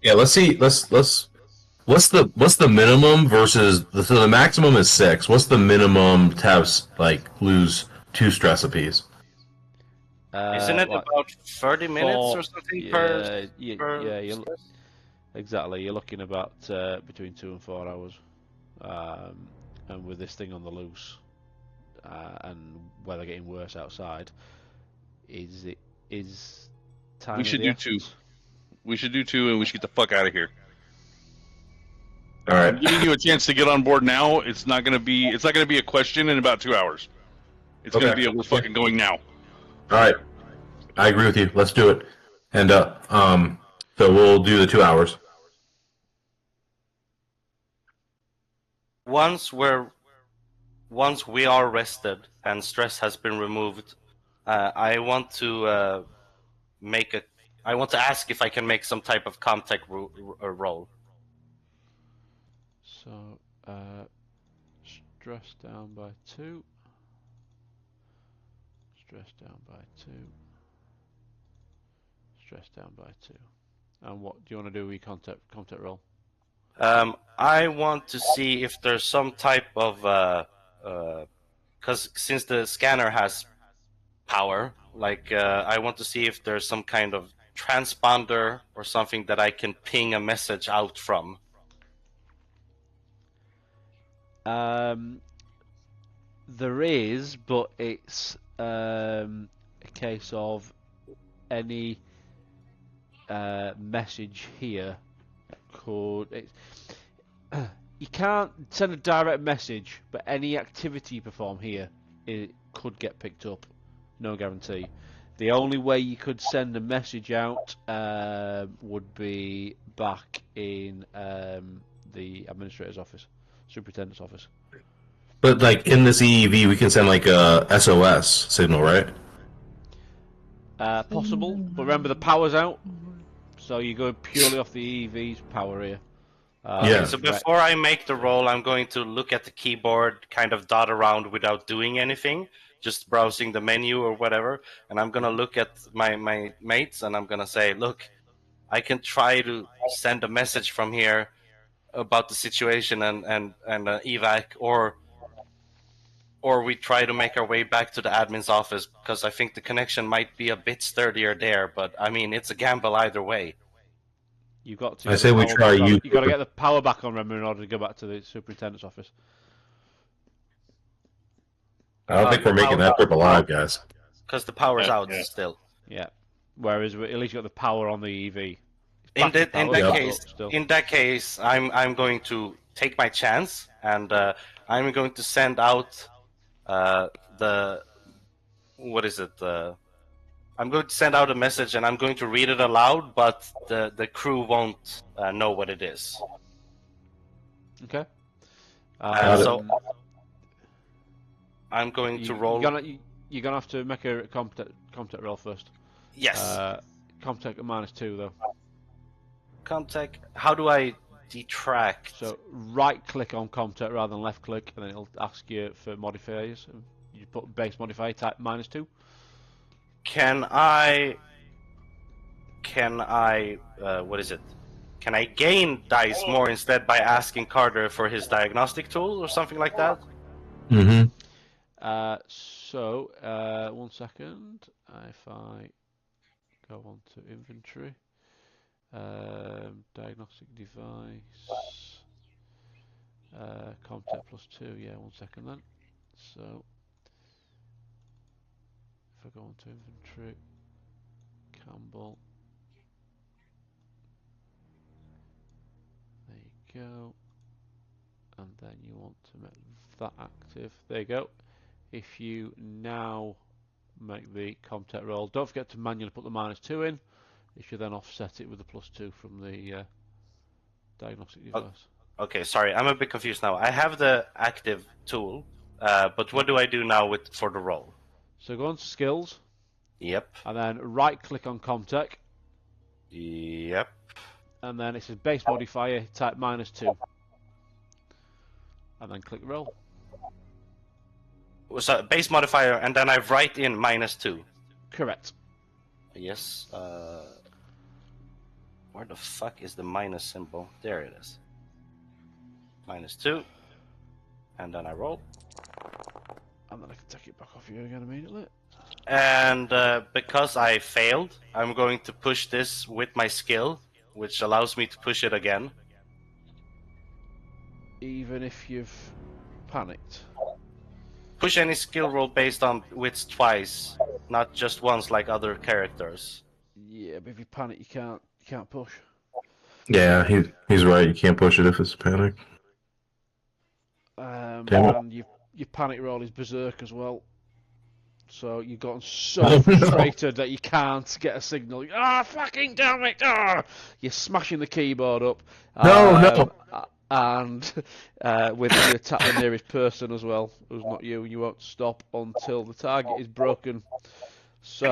Yeah. Let's see. Let's. What's the minimum versus so the maximum is 6. What's the minimum to have like lose 2 stress apiece? Isn't it about 30 minutes or something per? Exactly. You're looking about between 2 and 4 hours, and with this thing on the loose, and weather getting worse outside, is time. We should do 2. We should do 2, and we should get the fuck out of here. All right. I'm giving you a chance to get on board now. It's not gonna be a question in about 2 hours. It's gonna be we're fucking going now. All right. I agree with you. Let's do it. And so we'll do the 2 hours. Once we are rested and stress has been removed, I want to make I want to ask if I can make some type of contact roll. So, stress down by 2. Stress down by 2. Stress down by 2. And what do you want to do with your contact roll? I want to see if there's some type of because since the scanner has power, like I want to see if there's some kind of transponder or something that I can ping a message out from. There is, but it's a case of any message here could. You can't send a direct message, but any activity you perform here it could get picked up. No guarantee. The only way you could send a message out would be back in the administrator's office, superintendent's office. But like in this EEV, we can send like a SOS signal, right? Possible, but remember the power's out, so you're going purely off the EEV's power here. Yeah. So before I make the roll, I'm going to look at the keyboard, kind of dot around without doing anything, just browsing the menu or whatever. And I'm going to look at my mates and I'm going to say, look, I can try to send a message from here about the situation and evac, or we try to make our way back to the admin's office, because I think the connection might be a bit sturdier there. But I mean, it's a gamble either way. You've got to. I say we try you. You've got to get the power back on, remember, in order to go back to the superintendent's office. I don't think we're making that trip alive, guys. Because the power's out still. Yeah. Whereas at least you got the power on the EV. In that case, I'm going to take my chance, and I'm going to send out I'm going to send out a message, and I'm going to read it aloud, but the crew won't know what it is. Okay. So I'm going to roll. You're gonna have to make a contact roll first. Yes. Contact at -2 though. Contact. How do I detract? So right click on contact rather than left click, and then it'll ask you for modifiers. You put base modifier type -2. Can I? What is it? Can I gain dice more instead by asking Carter for his diagnostic tool or something like that? Mm-hmm. So 1 second. If I go on to inventory, diagnostic device, contact +2. Yeah, 1 second then. So if I go on to inventory, Campbell. There you go. And then you want to make that active. There you go. If you now make the contact roll, don't forget to manually put the -2 in. You should then offset it with the +2 from the diagnostic device. Okay, sorry, I'm a bit confused now. I have the active tool, but what do I do now for the roll? So go on to skills. Yep. And then right click on contact. Yep. And then it says base modifier type -2. And then click roll. So base modifier, and then I write in -2. Correct. Yes. Where the fuck is the minus symbol? There it is. -2. And then I roll. And then I can take it back off you again immediately. And because I failed, I'm going to push this with my skill, which allows me to push it again. Even if you've panicked. Push any skill roll based on wits twice, not just once like other characters. Yeah, but if you panic, you can't push. Yeah, he's right. You can't push it if it's a panic. And your panic roll is berserk as well. So you've gotten so frustrated that you can't get a signal. Fucking damn it! You're smashing the keyboard up. No. And with you attack the nearest person as well, who's not you, and you won't stop until the target is broken. So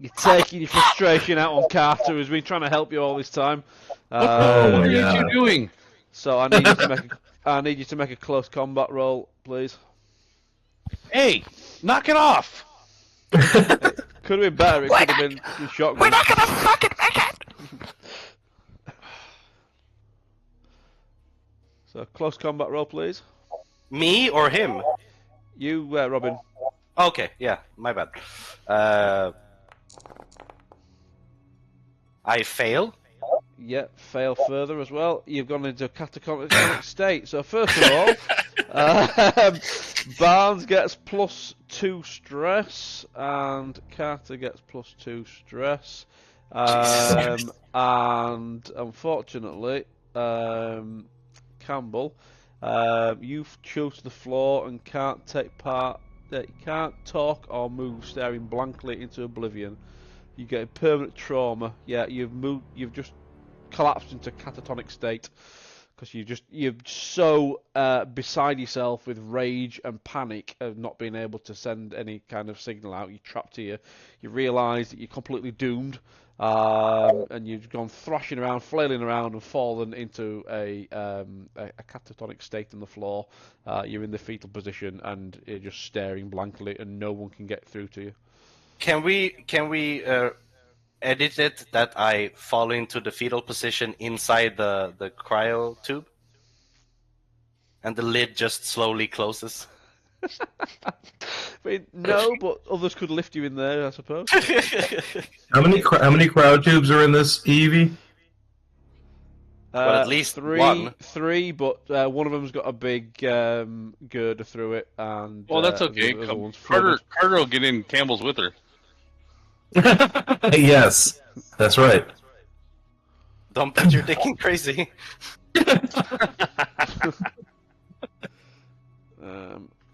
You're taking your frustration out on Carter, who's been trying to help you all this time. What Oh, are yeah. you doing? So I need you to make a close combat roll, please. Hey, knock it off! Could have been better. It could have been shotgun. We're not gonna fucking make it. So close combat roll, please. Me or him? You, Robin. Okay, yeah, my bad. I fail. Yeah, fail further as well. You've gone into a catatonic state. So first of all, Barnes gets +2 stress, and Carter gets +2 stress. And unfortunately, Campbell, you've chose the floor and can't take part. You can't talk or move, staring blankly into oblivion. You get permanent trauma. Yeah, you've just collapsed into catatonic state because you're so beside yourself with rage and panic of not being able to send any kind of signal out. You're trapped here. You realise that you're completely doomed, and you've gone thrashing around, flailing around, and fallen into a catatonic state on the floor. You're in the fetal position, and you're just staring blankly, and no one can get through to you. Can we edit it that I fall into the fetal position inside the cryo tube, and the lid just slowly closes? I mean, no, but others could lift you in there, I suppose. How many cryo tubes are in this EV? Well, at least three, one. Three, but one of them's got a big girder through it, and Well, that's okay. the other one's Carter flooded. will get in. Campbell's with her. Yes, that's right. Don't put your dick in crazy.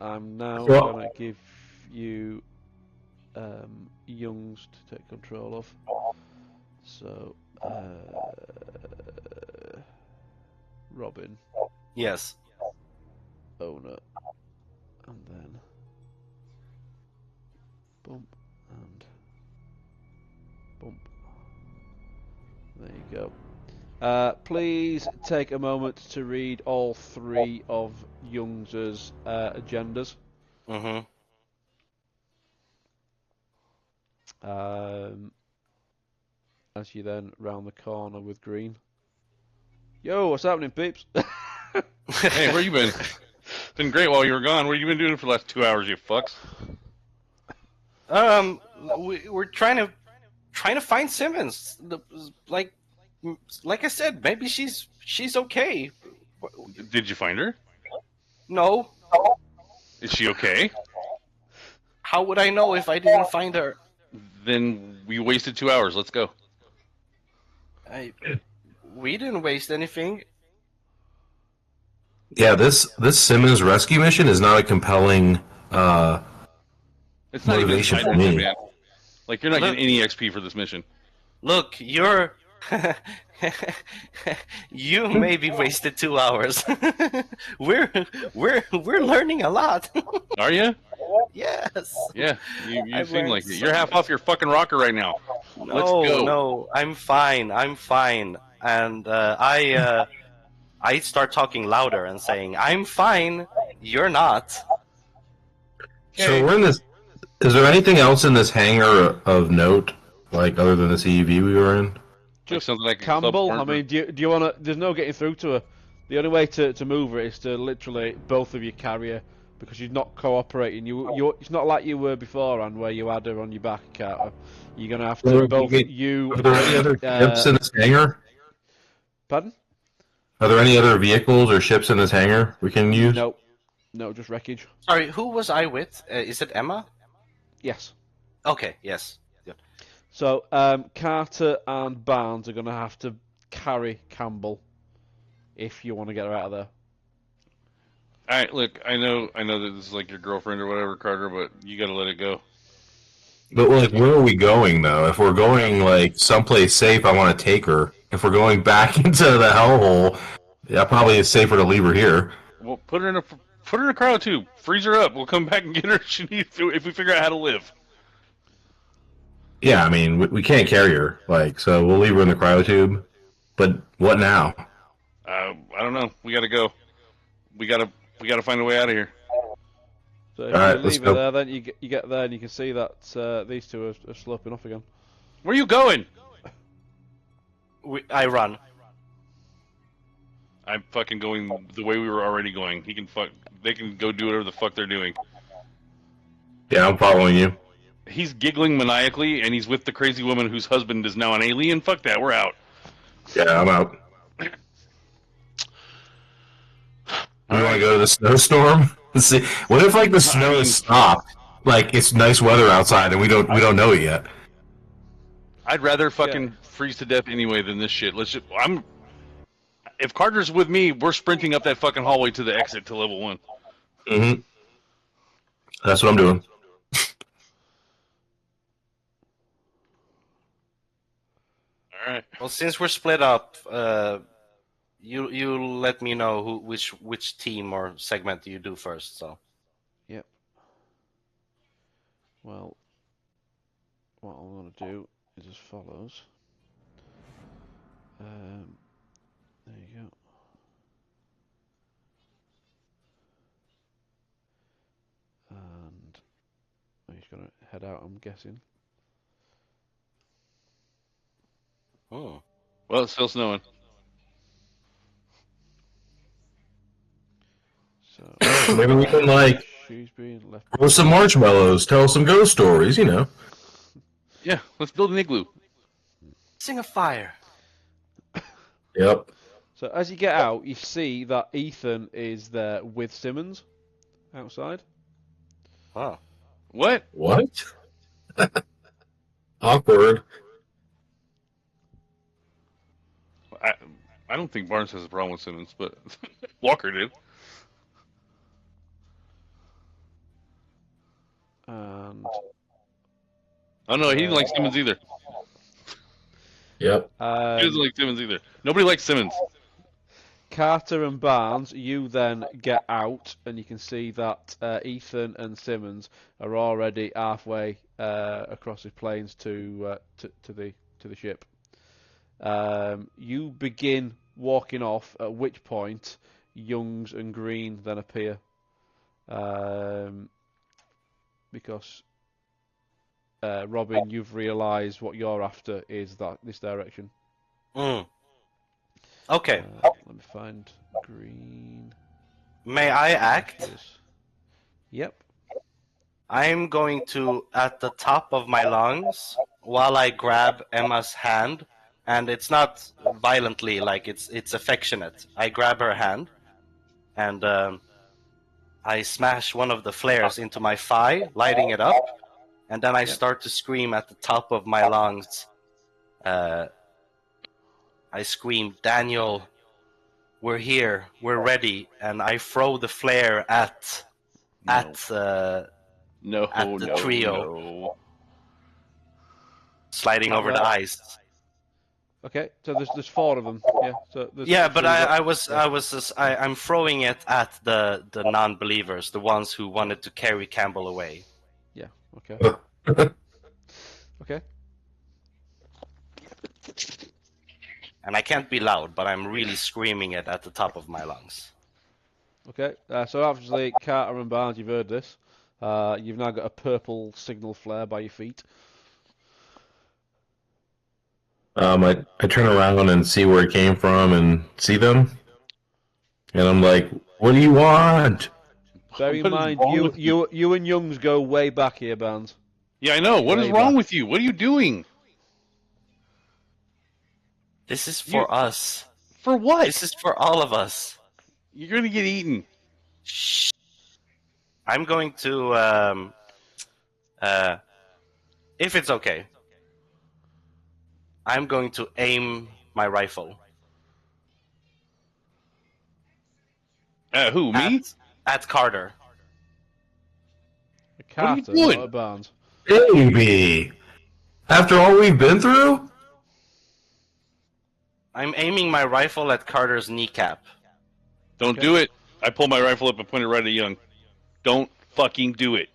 I'm now Well- going to give you Youngs to take control of. So, Robin, Yes. Owner, and then bump and bump. There you go. Please take a moment to read all three of Young's agendas. Mm-hmm. As you then round the corner with Green. Yo, what's happening, peeps? Hey, where you been? It's been great while you were gone. What have you been doing for the last 2 hours, you fucks? We're trying to find Simmons. Like I said, maybe she's okay. Did you find her? No. Is she okay? How would I know if I didn't find her? Then we wasted 2 hours. Let's go. We didn't waste anything. Yeah, this Simmons rescue mission is not a compelling It's not even motivation for exciting, me. man. Like, you're not Look. getting any XP for this mission. Look, you're. You maybe wasted 2 hours. we're learning a lot. Are you? Yes. Yeah, you I've seem learned like it. so You're half off your fucking rocker right now. Let's go. No, I'm fine. And I start talking louder and saying, "I'm fine. You're not." So we're in this. Is there anything else in this hangar of note, like other than this EV we were in? Just something like a Campbell. club I mean, do you want to? There's no getting through to her. The only way to move her is to literally both of you carry her because she's not cooperating. It's not like you were beforehand where you had her on your back, Carter. You're gonna have to both you. Are there any other ships in this hangar? Pardon? Are there any other vehicles or ships in this hangar we can use? No, just wreckage. Sorry, who was I with? Is it Emma? Yes. Okay, yes. Good. So Carter and Barnes are gonna have to carry Campbell if you want to get her out of there. All right, look, I know that this is like your girlfriend or whatever, Carter, but you gotta let it go. But like, where are we going though? If we're going like someplace safe, I want to take her. If we're going back into the hellhole, yeah, probably it's safer to leave her here. Well, put her in a cryo tube, freeze her up. We'll come back and get her if she needs to, if we figure out how to live. Yeah, I mean, we can't carry her. Like, so we'll leave her in the cryotube. But what now? I don't know. We gotta go. We gotta find a way out of here. So if All you right, let's leave her go. there, then you get there and you can see that these two are sloping off again. Where are you going? I run. I'm fucking going the way we were already going. They can go do whatever the fuck they're doing. Yeah, I'm following you. He's giggling maniacally, and he's with the crazy woman whose husband is now an alien. Fuck that. We're out. Yeah, I'm out. We want to right. go to the snowstorm. Let's see. What if like the snow has stopped? Like it's nice weather outside, and we don't know it yet. I'd rather fucking freeze to death anyway than this shit. If Carter's with me, we're sprinting up that fucking hallway to the exit to level 1. Mm-hmm. That's what I'm doing. All right. Well, since we're split up, you let me know which team or segment you do first. So. Yep. Well, what I'm going to do is as follows. There you go. And he's going to head out, I'm guessing. Oh. Well, it's still snowing. So Maybe we can like she's being left. roast some marshmallows, tell some ghost stories. You know. Yeah, let's build an igloo. Sing a fire. Yep. So as you get out, you see that Ethan is there with Simmons outside. Oh. What? What? Awkward. I don't think Barnes has a problem with Simmons, but Walker did. And Oh no, he didn't like Simmons either. Yep. He doesn't like Simmons either. Nobody likes Simmons. Carter and Barnes, you then get out, and you can see that Ethan and Simmons are already halfway across the plains to the ship. You begin walking off, at which point Youngs and Green then appear, because Robin, you've realised what you're after is this direction. Mm. Okay. Let me find Green. May I act? Yes. Yep. I'm going to, at the top of my lungs, while I grab Emma's hand, and it's not violently, like it's affectionate. I grab her hand, and I smash one of the flares into my thigh, lighting it up, and then I start to scream at the top of my lungs. I scream, "Daniel, we're here, we're ready," and I throw the flare at the trio, No. sliding over the ice. Okay, so there's 4 of them. Yeah. So But I'm throwing it at the non-believers, the ones who wanted to carry Campbell away. Yeah. Okay. Okay. And I can't be loud, but I'm really screaming it at the top of my lungs. Okay. So obviously, Carter and Barnes, you've heard this. You've now got a purple signal flare by your feet. I turn around and see where it came from and see them, and I'm like, "What do you want?" Bear in What is mind, wrong with you and Youngs go way back here, Barnes. Yeah, I know. What is Way wrong back. with you? What are you doing? This is for us. For what? This is for all of us. You're gonna get eaten. Shh. I'm going to, if it's okay, I'm going to aim my rifle. Who? Me? At Carter. Carter, doing? not at Barnes. Baby, after all we've been through, I'm aiming my rifle at Carter's kneecap. Don't do it. I pull my rifle up and point it right at Young. Don't fucking do it.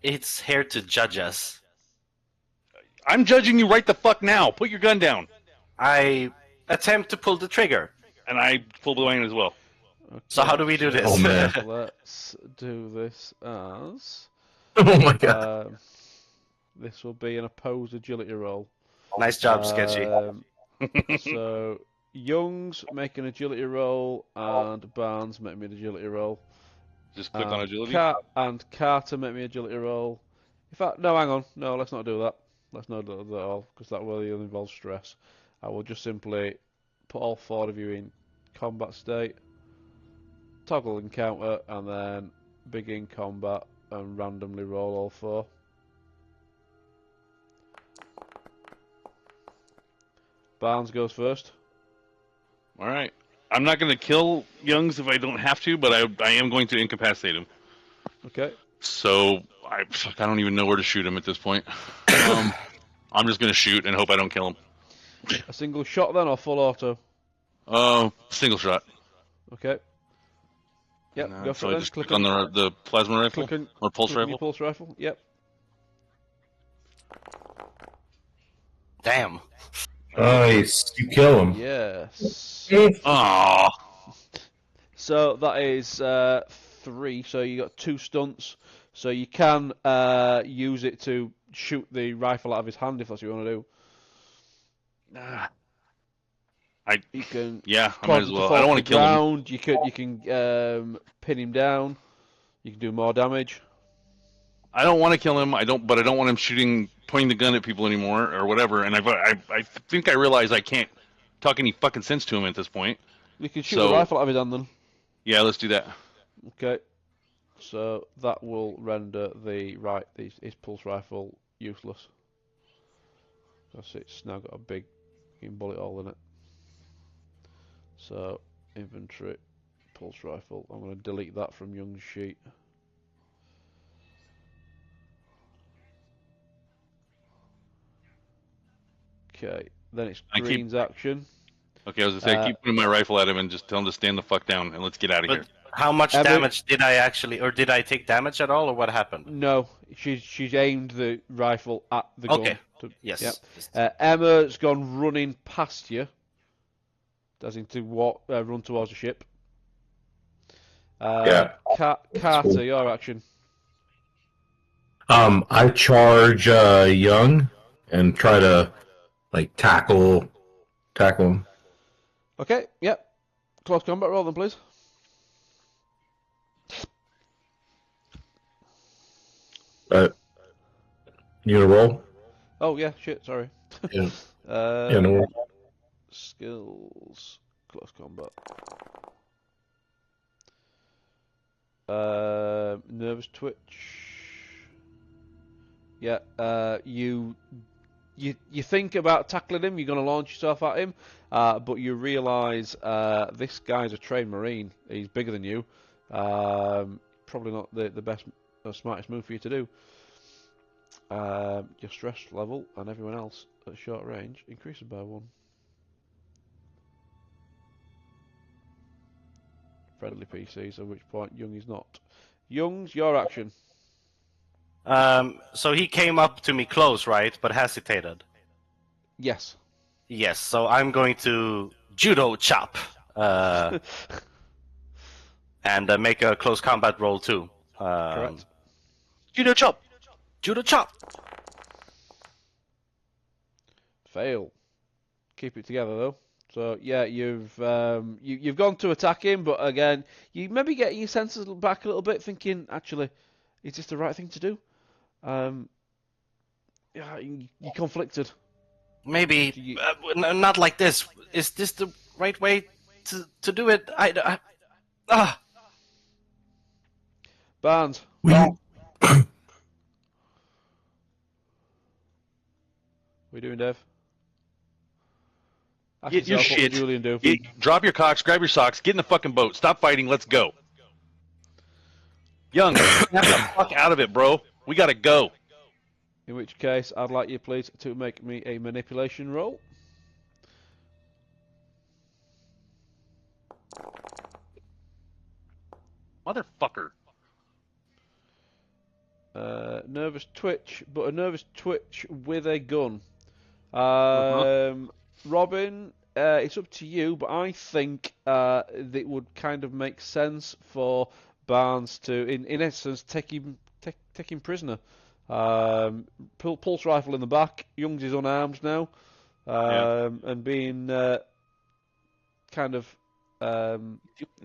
It's here to judge us. I'm judging you right the fuck now. Put your gun down. I attempt to pull the trigger. And I pull the line as well. Okay, So how do we do this? Oh, man. Let's do this as... Oh my god. This will be an opposed agility roll. Nice job, Sketchy. So, Young's make an agility roll, and Barnes make me an agility roll. Just click on agility. And Carter make me agility roll. In fact, no, hang on. No, let's not do that. Let's not do that at all, because that will involve stress. I will just simply put all 4 of you in combat state, toggle encounter, and then begin combat, and randomly roll all 4. Barnes goes first. All right. I'm not going to kill Youngs if I don't have to, but I am going to incapacitate him. Okay. So I don't even know where to shoot him at this point. I'm just going to shoot and hope I don't kill him. A single shot then, or full auto? Single shot. Okay. Yep, go so for it. I just click on the plasma rifle or pulse rifle. Pulse rifle. Yep. Damn. Nice. You kill him. Yes. Aww. So that is 3. So you got 2 stunts. So you can use it to shoot the rifle out of his hand if that's what you want to do. You can. Yeah, I cause might as him to well. fall I don't to want the to kill him. ground. You can pin him down. You can do more damage. I don't want to kill him. But I don't want him pointing the gun at people anymore or whatever. And I think I realize I can't talk any fucking sense to him at this point. You can shoot the rifle out of his hand then. Yeah, let's do that. Okay. So that will render his pulse rifle useless. Because it's now got a big bullet hole in it. So, inventory, pulse rifle. I'm going to delete that from Young's sheet. Okay, then it's Green's action. Okay, I was going to say, I keep putting my rifle at him and just tell him to stand the fuck down and let's get out of here. How much damage did I actually, or did I take damage at all, or what happened? No, she's aimed the rifle at the gun. Okay. Yes. Yep. Emma's gone running past you. As in to run towards the ship. Yeah. Carter, cool. your action. I charge Young and try to tackle him. Okay, yep. Close combat roll then, please. You gonna roll? Oh yeah, shit, sorry. Yeah. No. Skills, close combat. Nervous twitch. Yeah. You think about tackling him. You're gonna launch yourself at him, but you realise this guy's a trained marine. He's bigger than you. Probably not the best or smartest move for you to do. Your stress level and everyone else at short range increases by 1. Friendly PCs, at which point Young is not. Young's your action. So he came up to me close, right? But hesitated. Yes. Yes, so I'm going to judo chop. And make a close combat roll too. Correct. Judo chop! Judo chop! Fail. Keep it together though. So yeah, you've gone to attack him, but again, you maybe get your senses back a little bit, thinking, actually, is this the right thing to do? Yeah, you're conflicted. Maybe not like this. Is this the right way to do it? Barnes. Well, What are you doing, Dave? Ask Get your yourself, what would shit. Julian do? Drop your cocks, grab your socks, get in the fucking boat. Stop fighting, let's go. Young, snap the fuck out of it, bro. We gotta go. In which case, I'd like you, please, to make me a manipulation roll. Motherfucker. nervous twitch, but a nervous twitch with a gun. Robin, it's up to you, but I think that it would kind of make sense for Barnes to, in essence, take him prisoner. Pulse rifle in the back. Youngs is unarmed now, and being kind of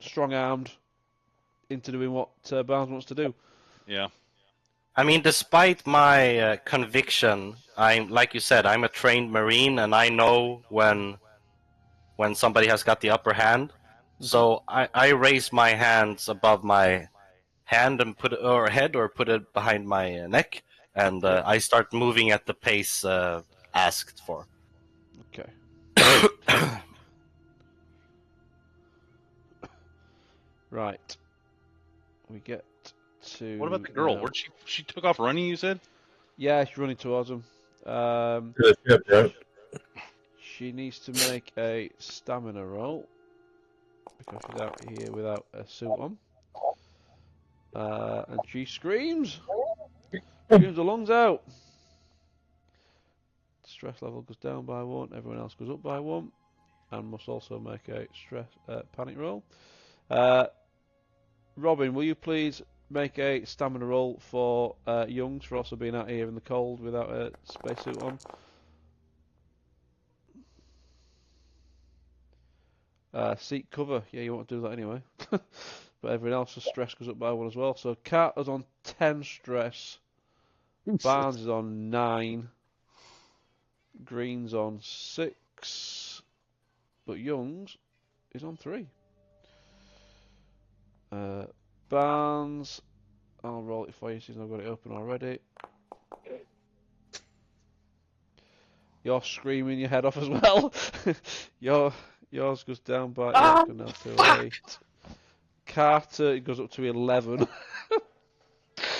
strong-armed into doing what Barnes wants to do. Yeah. I mean, despite my conviction, like you said, I'm a trained Marine, and I know when somebody has got the upper hand. So I raise my hands above my hand and put it behind my neck, and I start moving at the pace asked for. Okay. Right. We get to. What about the girl? Where'd she took off running? You said. Yeah, she's running towards him. To the ship, right? She needs to make a stamina roll because she's out here without a suit on. And she screams. Screams her lungs out. Stress level goes down by 1. Everyone else goes up by 1, and must also make a panic roll. Robin, will you please make a stamina roll for Youngs for also being out here in the cold without a spacesuit on? Seek cover. Yeah, you want to do that anyway. But everyone else's stress goes up by 1 as well. So Carter's on 10 stress. Barnes is on 9. Green's on 6. But Youngs is on 3. Barnes, I'll roll it for you since I've got it open already. You're screaming your head off as well. Yours goes down by down to 8. Carter, it goes up to 11.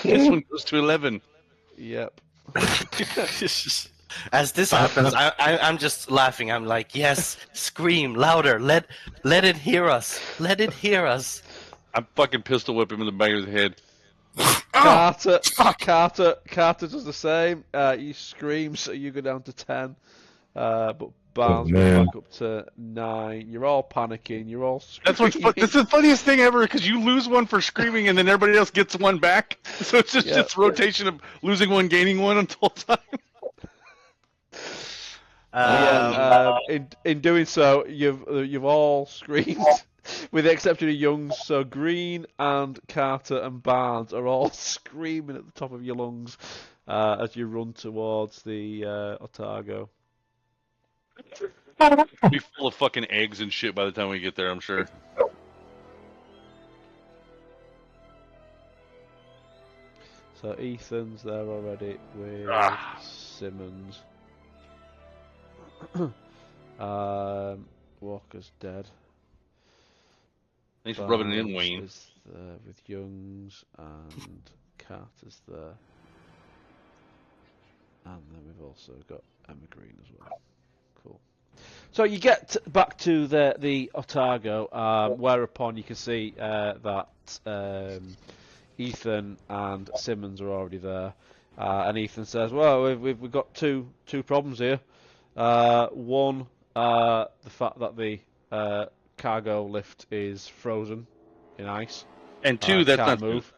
This one goes to 11. Yep. As this happens, I'm just laughing. I'm like, yes, scream louder. Let it hear us. Let it hear us. I'm fucking pistol whip him in the back of his head. Carter does the same. You scream, so you go down to 10. But Barnes goes back up to 9. You're all panicking. You're all screaming. That's the funniest thing ever, because you lose one for screaming, and then everybody else gets one back. So it's just rotation of losing one, gaining one until time. In doing so, you've all screamed, with the exception of Youngs. So Green and Carter and Barnes are all screaming at the top of your lungs as you run towards the Otago. Be full of fucking eggs and shit by the time we get there, I'm sure. So Ethan's there already with Simmons. Walker's dead. Thanks for rubbing it in, Wayne. Is there with Youngs, and Carter's there. And then we've also got Emma Green as well. Cool. So you get back to the Otago, whereupon you can see that Ethan and Simmons are already there. And Ethan says, well, we've got two problems here. One, the fact that the cargo lift is frozen in ice. And 2, that's can't not move.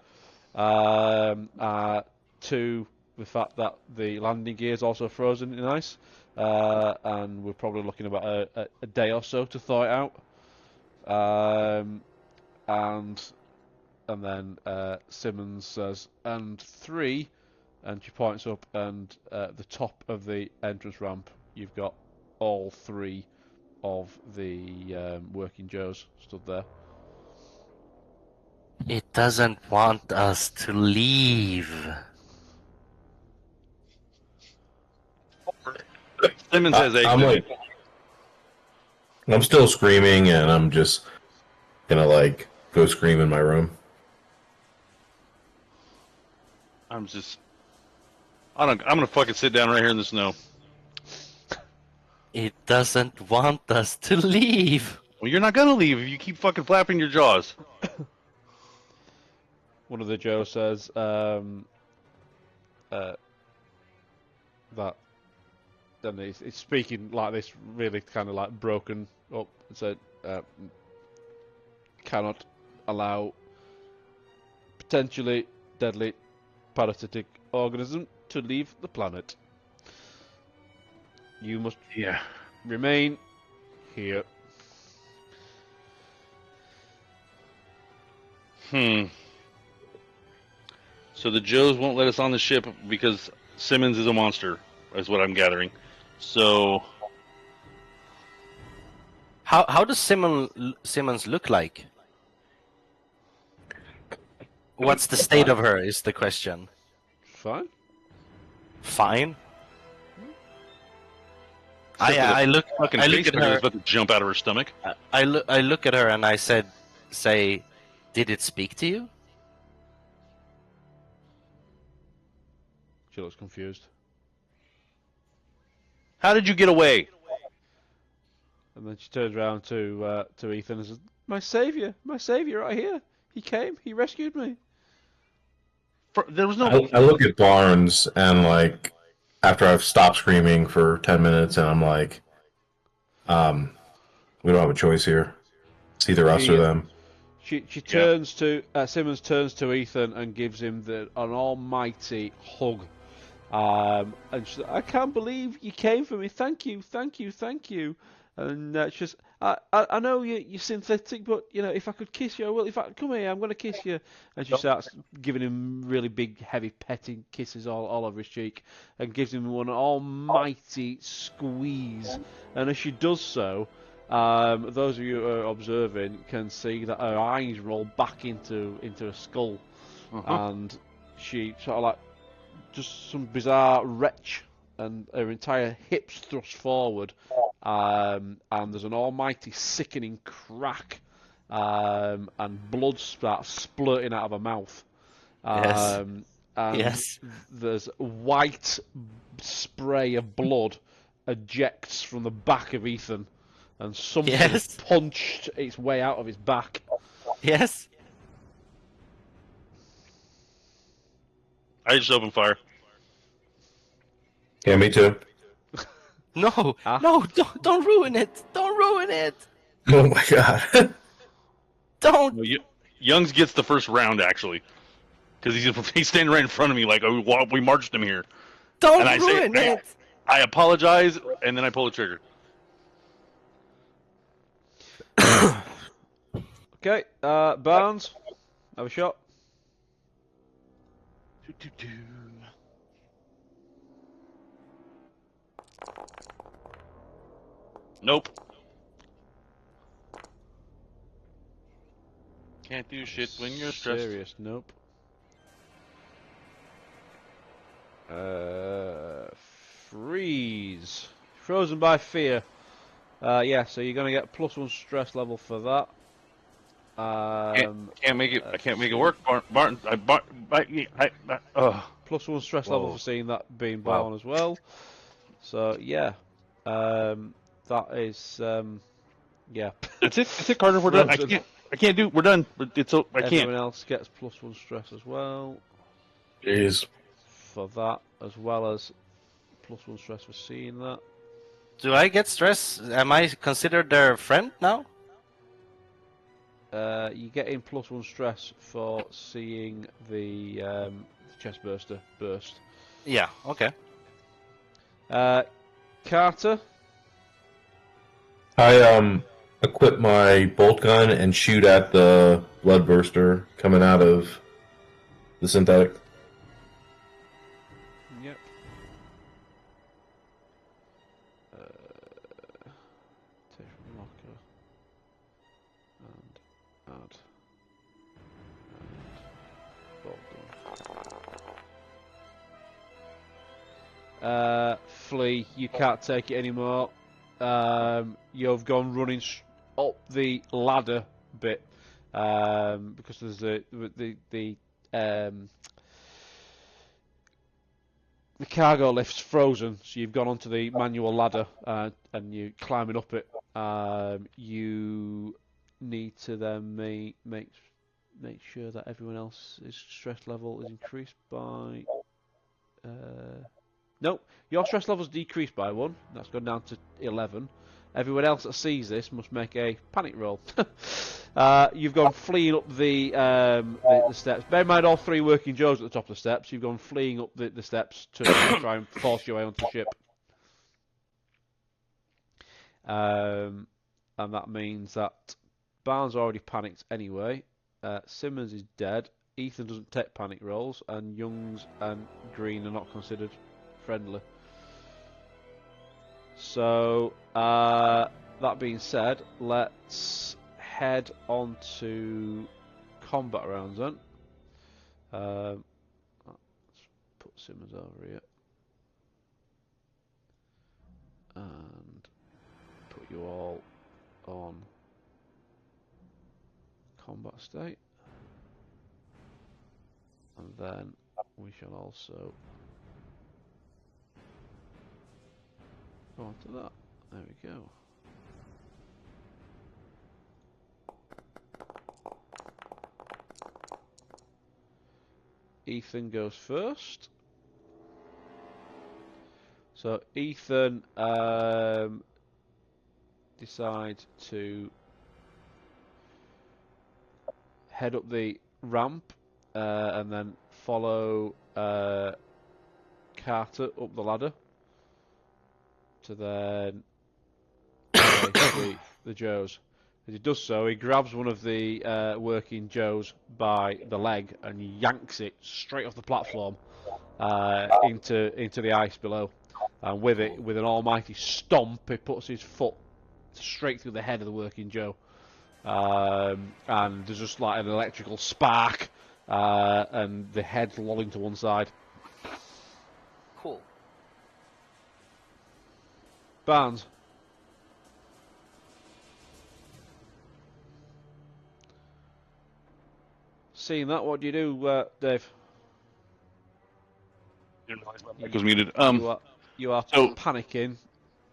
2, the fact that the landing gear is also frozen in ice. And we're probably looking about a day or so to thaw it out. And then Simmons says, and 3, and she points up, and the top of the entrance ramp, you've got all 3 of the working Joes stood there. It doesn't want us to leave. Simmons has eggs. I'm still screaming, and I'm just gonna go scream in my room. I'm gonna fucking sit down right here in the snow. It doesn't want us to leave. Well, you're not gonna leave if you keep fucking flapping your jaws. One of the Joes says, that. And it's speaking like this, really kind of like broken up. And said, cannot allow potentially deadly parasitic organism to leave the planet. You must remain here. So the Joes won't let us on the ship because Simmons is a monster, is what I'm gathering. So How does Simmons look like? What's the state of her? Is the question. Fine. Fine. except for the I look fucking I look face at hugger her. that's about to jump out of her stomach. I look at her and I say, did it speak to you? She looks confused. How did you get away? And then she turns around to Ethan and says, my saviour right here. He came, he rescued me. There was no. I look at Barnes and like after I've stopped screaming for 10 minutes and I'm like, we don't have a choice here. It's either us or them. She turns to Simmons turns to Ethan and gives him an almighty hug. And she's like, I can't believe you came for me. Thank you. And she's, I know you're synthetic, but you know if I could kiss you, I will. If I come here, I'm going to kiss you. And she starts giving him really big, heavy, petting kisses all over his cheek, and gives him one almighty squeeze. And as she does so, those of you who are observing can see that her eyes roll back into her skull, and she sort of like just some bizarre retch, and her entire hips thrust forward, and there's an almighty sickening crack, and blood starts splurting out of her mouth. Yes. And Yes. there's white spray of blood ejects from the back of Ethan, and something has punched its way out of his back. Yes. I just opened fire. Yeah, me too. No, don't ruin it. Don't ruin it. Oh my god. Don't. No, Youngs gets the first round actually, because he's standing right in front of me like, oh, we marched him here. Don't And I ruin say, it. I apologize, and then I pull the trigger. Okay, Barnes, have a shot. Nope. Can't do shit when you're stressed. Serious, nope. Freeze. Frozen by fear. Yeah, so you're gonna get +1 stress level for that. Can't make it. I can't make it work. Barton. +1 stress level for seeing that being born as well. So yeah, that is yeah. That's it. That's it, Carter. We're done. I can't do. We're done. I can't. Everyone else gets +1 stress as well. Jeez. For that, as well as +1 stress for seeing that. Do I get stress? Am I considered their friend now? You get in +1 stress for seeing the chest burster burst. Yeah. Okay. Carter. I equip my bolt gun and shoot at the bloodburster coming out of the synthetic. Yep. Take from locker and add and bolt gun. Flee. You can't take it anymore. You've gone running up the ladder bit because there's the cargo lift's frozen, so you've gone onto the manual ladder and you're climbing up it. You need to then make sure that everyone else's stress level is increased by Nope. Your stress level's decreased by 1. That's gone down to 11. Everyone else that sees this must make a panic roll. You've gone fleeing up the steps. Bear in mind, all 3 working Joes at the top of the steps. You've gone fleeing up the steps to try and force your way onto the ship. And that means that Barnes already panicked anyway. Simmons is dead. Ethan doesn't take panic rolls, and Youngs and Green are not considered friendly. So, that being said, let's head on to combat rounds then. Let's put Simmons over here. And put you all on combat state. And then we shall also go on to that. There we go. Ethan goes first. So Ethan decides to head up the ramp and then follow Carter up the ladder to then the Joes. As he does so, he grabs one of the working Joes by the leg and yanks it straight off the platform into the ice below. And with an almighty stomp, he puts his foot straight through the head of the working Joe. And there's just like an electrical spark, and the head's lolling to one side. Cool. Barnes. Seeing that, what do you do, Dave? Didn't realize my mic was muted. You are so- panicking.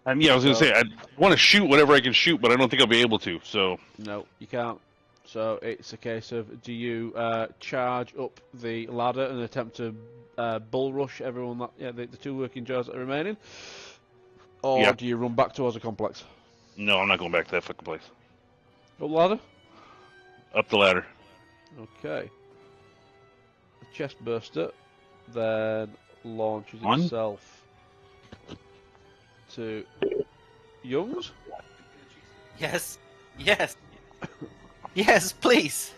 Yeah, I was going to say, I want to shoot whatever I can shoot, but I don't think I'll be able to, so... No, you can't. So it's a case of, do you charge up the ladder and attempt to bull rush everyone, the 2 working Joes that are remaining? Or do you run back towards the complex? No, I'm not going back to that fucking place. Up the ladder? Up the ladder. Okay. The chest burster then launches On? itself to Youngs. Yes. Yes. Yes, please.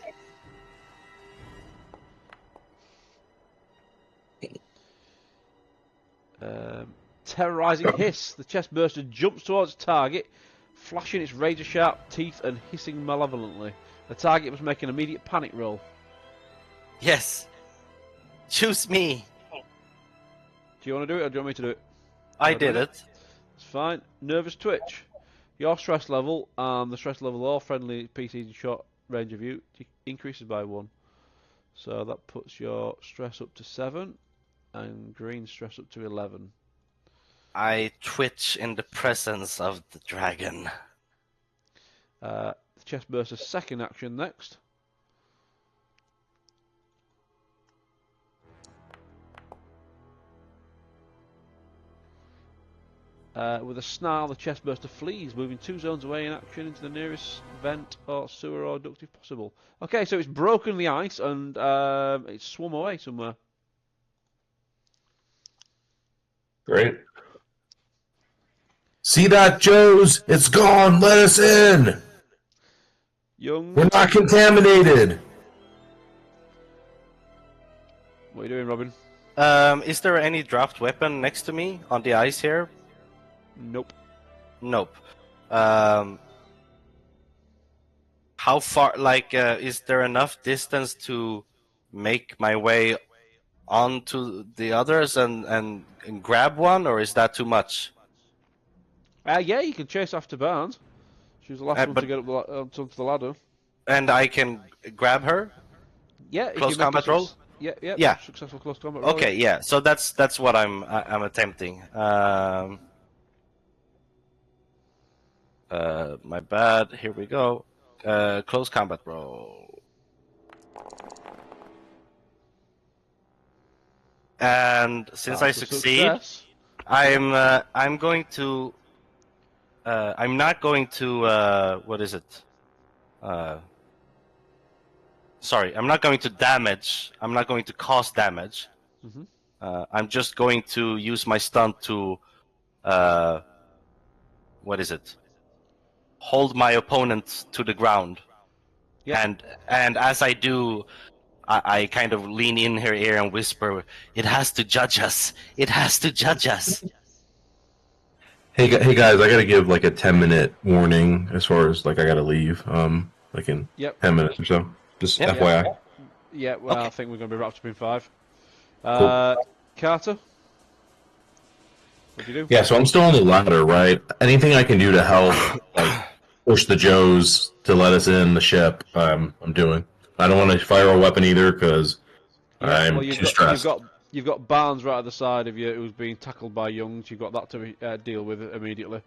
Terrorizing hiss. The chest burster jumps towards its target, flashing its razor-sharp teeth and hissing malevolently. The target must make an immediate panic roll. Yes. Choose me. Do you want to do it, or do you want me to do it? I did it. It's fine. Nervous twitch. Your stress level and the stress level of all friendly PCs in short range of you increases by 1. So that puts your stress up to 7, and green stress up to 11. I twitch in the presence of the dragon. The chest burster's second action next. With a snarl, the chest burster flees, moving 2 zones away in action into the nearest vent or sewer or duct if possible. Okay, so it's broken the ice and it's swum away somewhere. Great. See that, Joes? It's gone. Let us in. Young, We're not contaminated. what are you doing, Robin? Is there any dropped weapon next to me on the ice here? Nope. Nope. How far, is there enough distance to make my way onto the others and grab one, or is that too much? Yeah, you can chase after Barnes. She was the last one but- to get up onto the ladder. And I can grab her? Yeah, if Close you make combat a roll? Yeah. Successful close combat roll. Okay, yeah. So that's what I'm attempting. My bad. Here we go. Close combat roll. And since I That's a succeed, success. I'm going to. I'm not going to. What is it? Sorry, I'm not going to damage. I'm not going to cause damage. Mm-hmm. I'm just going to use my stunt to. What is it? Hold my opponent to the ground. Yep. And as I do, I kind of lean in her ear and whisper, "It has to judge us. It has to judge us." Hey guys, I gotta give like a 10-minute warning as far as like I gotta leave. Like in Yep. 10 minutes or so. Just Yep. FYI. Yeah, well, Okay. I think we're going to be wrapped up in 5. Cool. Carter? What do you do? Yeah, so I'm still on the ladder, right? Anything I can do to help, like push the Joes to let us in the ship, I'm doing. I don't want to fire a weapon either because Yeah, well, I'm too stressed. you've got Barnes right at the side of you who's being tackled by Youngs. You've got that to deal with immediately.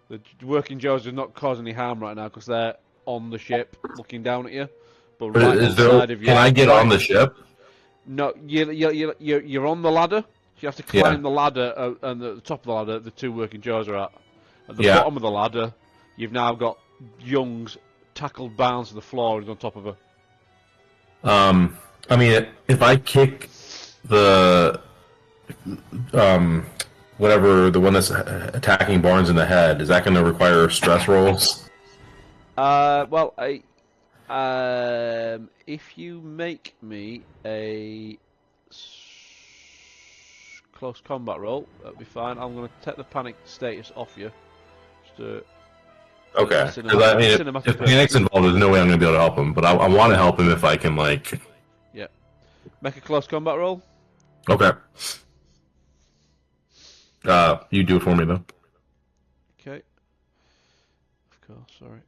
The working Joes are not causing any harm right now because they're on the ship looking down at you. But But right is there? inside of you, Can I get right, on the ship? No, you're on the ladder. You have to climb the ladder, and at the top of the ladder, the 2 working Joes are at. At the Yeah. bottom of the ladder, you've now got Youngs tackled Barnes to the floor and he's on top of her. I mean, if I kick the whatever the one that's attacking Barnes in the head, is that going to require stress rolls? Well, if you make me a close combat roll, that'll be fine. I'm going to take the panic status off you. Just Okay. for Because I mean, cinematic if Panic's involved, there's no way I'm going to be able to help him. But I want to help him if I can, like. Yeah. Make a close combat roll. Okay. You do it for me though. Okay. Of course. Sorry.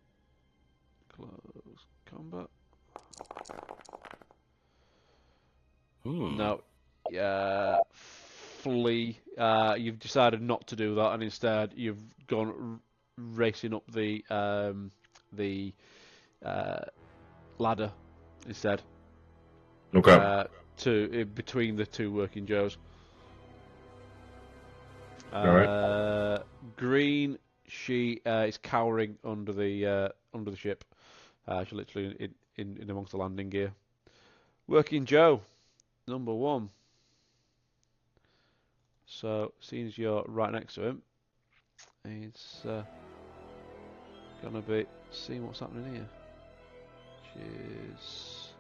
Close combat. No. Flee. You've decided not to do that, and instead you've gone racing up the ladder instead. Okay. Between the 2 working Joes. Alright. Green, she is cowering under the ship. She's literally in amongst the landing gear. Working Joe, number 1. So, seeing as you're right next to him, it's gonna be seeing what's happening here. Which is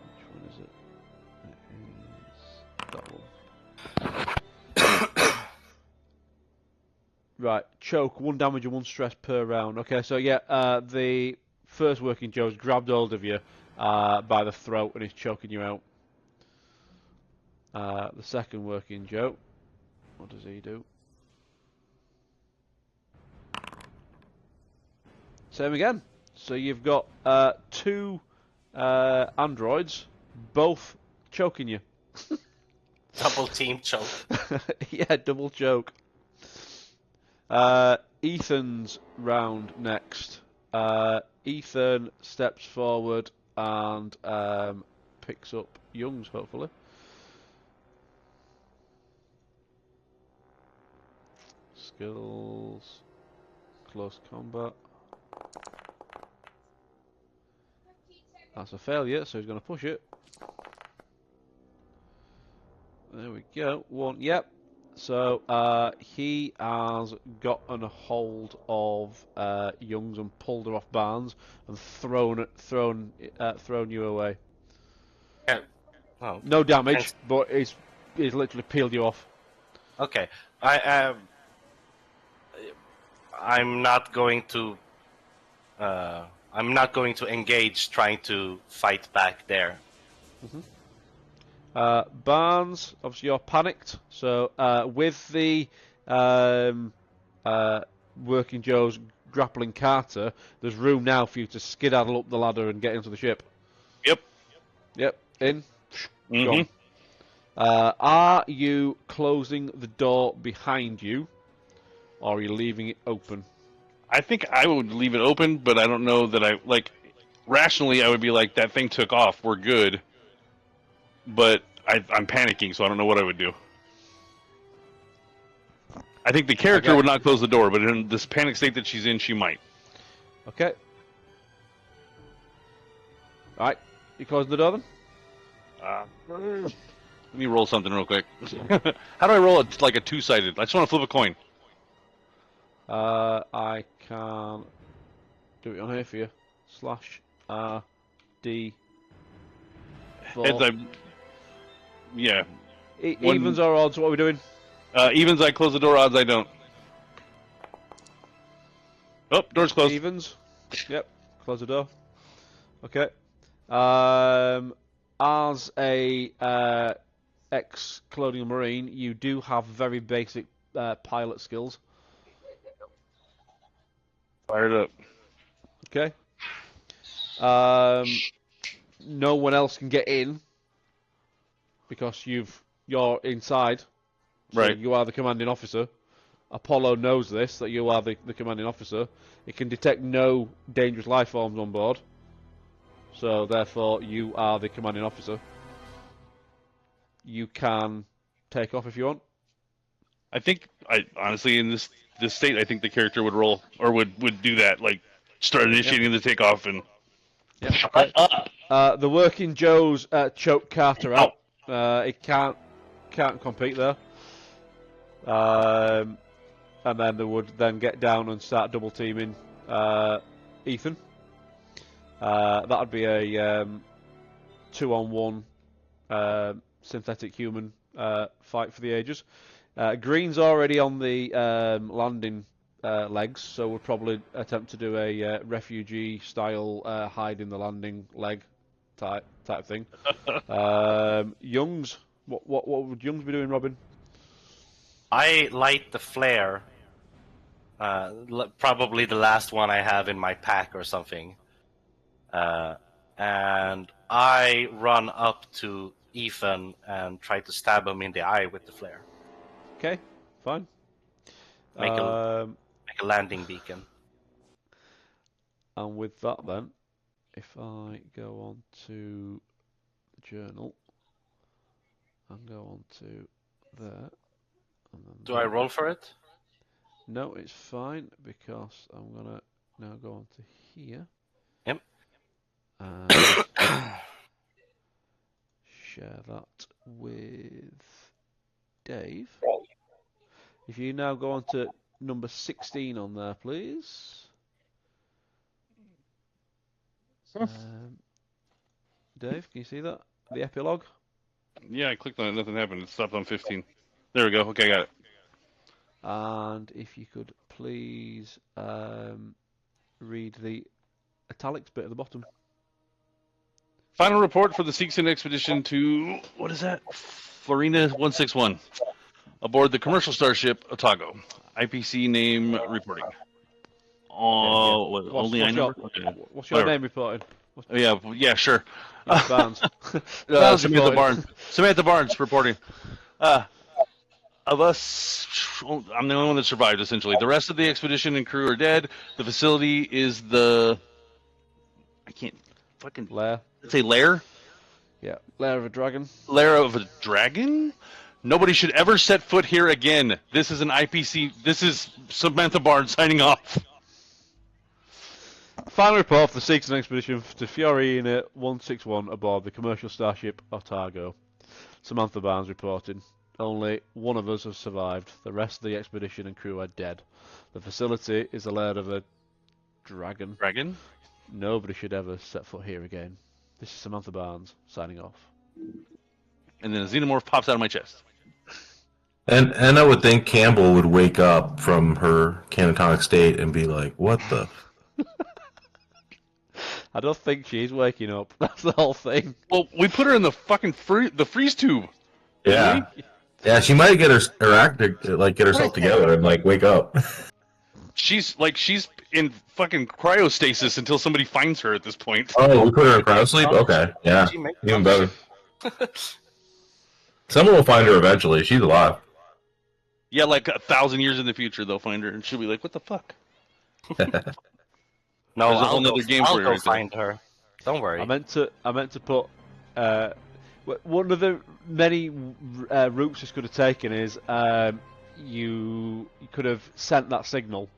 which one is it? It is that one. Right, choke, 1 damage and 1 stress per round. Okay, so yeah, the first working Joe's grabbed hold of you by the throat and is choking you out. The second working Joe, what does he do? Same again. So you've got 2 androids, both choking you. Double team choke. Yeah, double choke. Ethan's round next. Ethan steps forward and picks up Young's, hopefully. Skills. Close combat. That's a failure, so he's going to push it. There we go. 1, yep. So he has gotten a hold of Youngs and pulled her off Barnes and thrown you away. Yeah. Oh, No damage, but he's literally peeled you off. okay. I'm not going to. I'm not going to engage trying to fight back there. Barnes, obviously you're panicked. So with the working Joe's grappling Carter, there's room now for you to skedaddle up the ladder and get into the ship. Yep. Yep, in. Mm-hmm. Gone. Are you closing the door behind you, or are you leaving it open? I think I would leave it open, but I don't know that I like. Rationally, I would be like, that thing took off. We're good. But I'm panicking, so I don't know what I would do. I think the character would not close the door, but in this panic state that she's in, she might. Okay. Alright, you close the door then? Let me roll something real quick. How do I roll it like a two-sided? I just want to flip a coin. I can do it on here for you. / D. 4. Heads, yeah. Evens or odds? What are we doing? Evens, I close the door. Odds, I don't. Oh, door's closed. Evens. Yep. Close the door. Okay. As a ex-Colonial Marine, you do have very basic pilot skills. Fired up. Okay. No one else can get in because you're inside. So Right. you are the commanding officer. Apollo knows this, that you are the commanding officer. It can detect no dangerous life forms on board. So therefore, you are the commanding officer. You can take off if you want. I think, honestly, in this state, I think the character would roll, or would do that, like, start initiating the takeoff and... Yeah. Okay. The Working Joes choke Carter out. It can't compete there. And then they would then get down and start double teaming Ethan. That would be a 2-on-1 synthetic human fight for the ages. Green's already on the landing legs, so we'll probably attempt to do a refugee style hide in the landing leg type thing. Young's what would Young's be doing, Robin? I light the flare. Probably the last one I have in my pack or something. And I run up to Ethan and try to stab him in the eye with the flare. Okay, fine. Make a landing beacon. And with that then, if I go on to the journal and go on to there. And then Do I roll for it? No, it's fine because I'm going to now go on to here. Yep. And share that with Dave. If you now go on to number 16 on there, please. Dave, can you see that? The epilogue? Yeah, I clicked on it, nothing happened. It stopped on 15. There we go. Okay, got it. And if you could please read the italics bit at the bottom. Final report for the Seegson expedition to, what is that? Florina 161. Aboard the commercial starship Otago. IPC name reporting. Only I know. What's your name reporting? Yeah, sure. Barnes. Samantha Barnes reporting. Of us, I'm the only one that survived, essentially. The rest of the expedition and crew are dead. The facility is I can't fucking... Lair. Let's say lair? Yeah, lair of a dragon. Lair of a dragon? Nobody should ever set foot here again. This is an IPC. This is Samantha Barnes signing off. Final report for the Seegson expedition to Fiorina 161 aboard the commercial starship Otago. Samantha Barnes reporting. Only one of us has survived. The rest of the expedition and crew are dead. The facility is the lair of a dragon. Dragon? Nobody should ever set foot here again. This is Samantha Barnes signing off. And then a xenomorph pops out of my chest. And I would think Campbell would wake up from her catatonic state and be like, "What the?" I don't think she's waking up. That's the whole thing. Well, we put her in the fucking freeze tube. Yeah, yeah. She might get her act, like get herself together and like wake up. She's in fucking cryostasis until somebody finds her at this point. Oh, we put her in cryosleep. Okay, yeah, even better. Someone will find her eventually. She's alive. Yeah, like 1,000 years in the future, they'll find her, and she'll be like, "What the fuck?" No, There's a whole nother game I'll for you go right there. find her. Don't worry. I meant to put One of the many routes this could have taken is you could have sent that signal.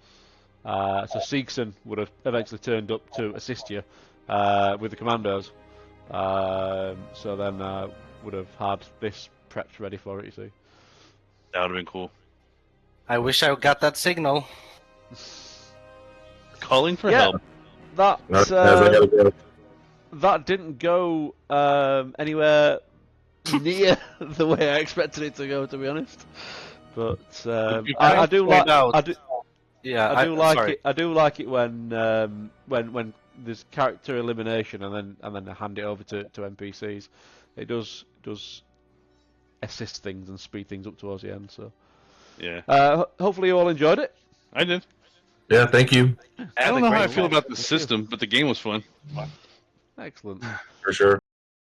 So Siegson would have eventually turned up to assist you with the commandos. So then would have had this prepped ready for it, you see. That would have been cool. I wish I got that signal. Calling for help. That As I gotta go. that didn't go anywhere near the way I expected it to go, to be honest. But I do like I do like it when there's character elimination and then I hand it over to NPCs. It does assist things and speed things up towards the end. So Yeah. hopefully you all enjoyed it. I did. Yeah, thank you. I don't know how I feel about the system, but the game was fun. Excellent. For sure.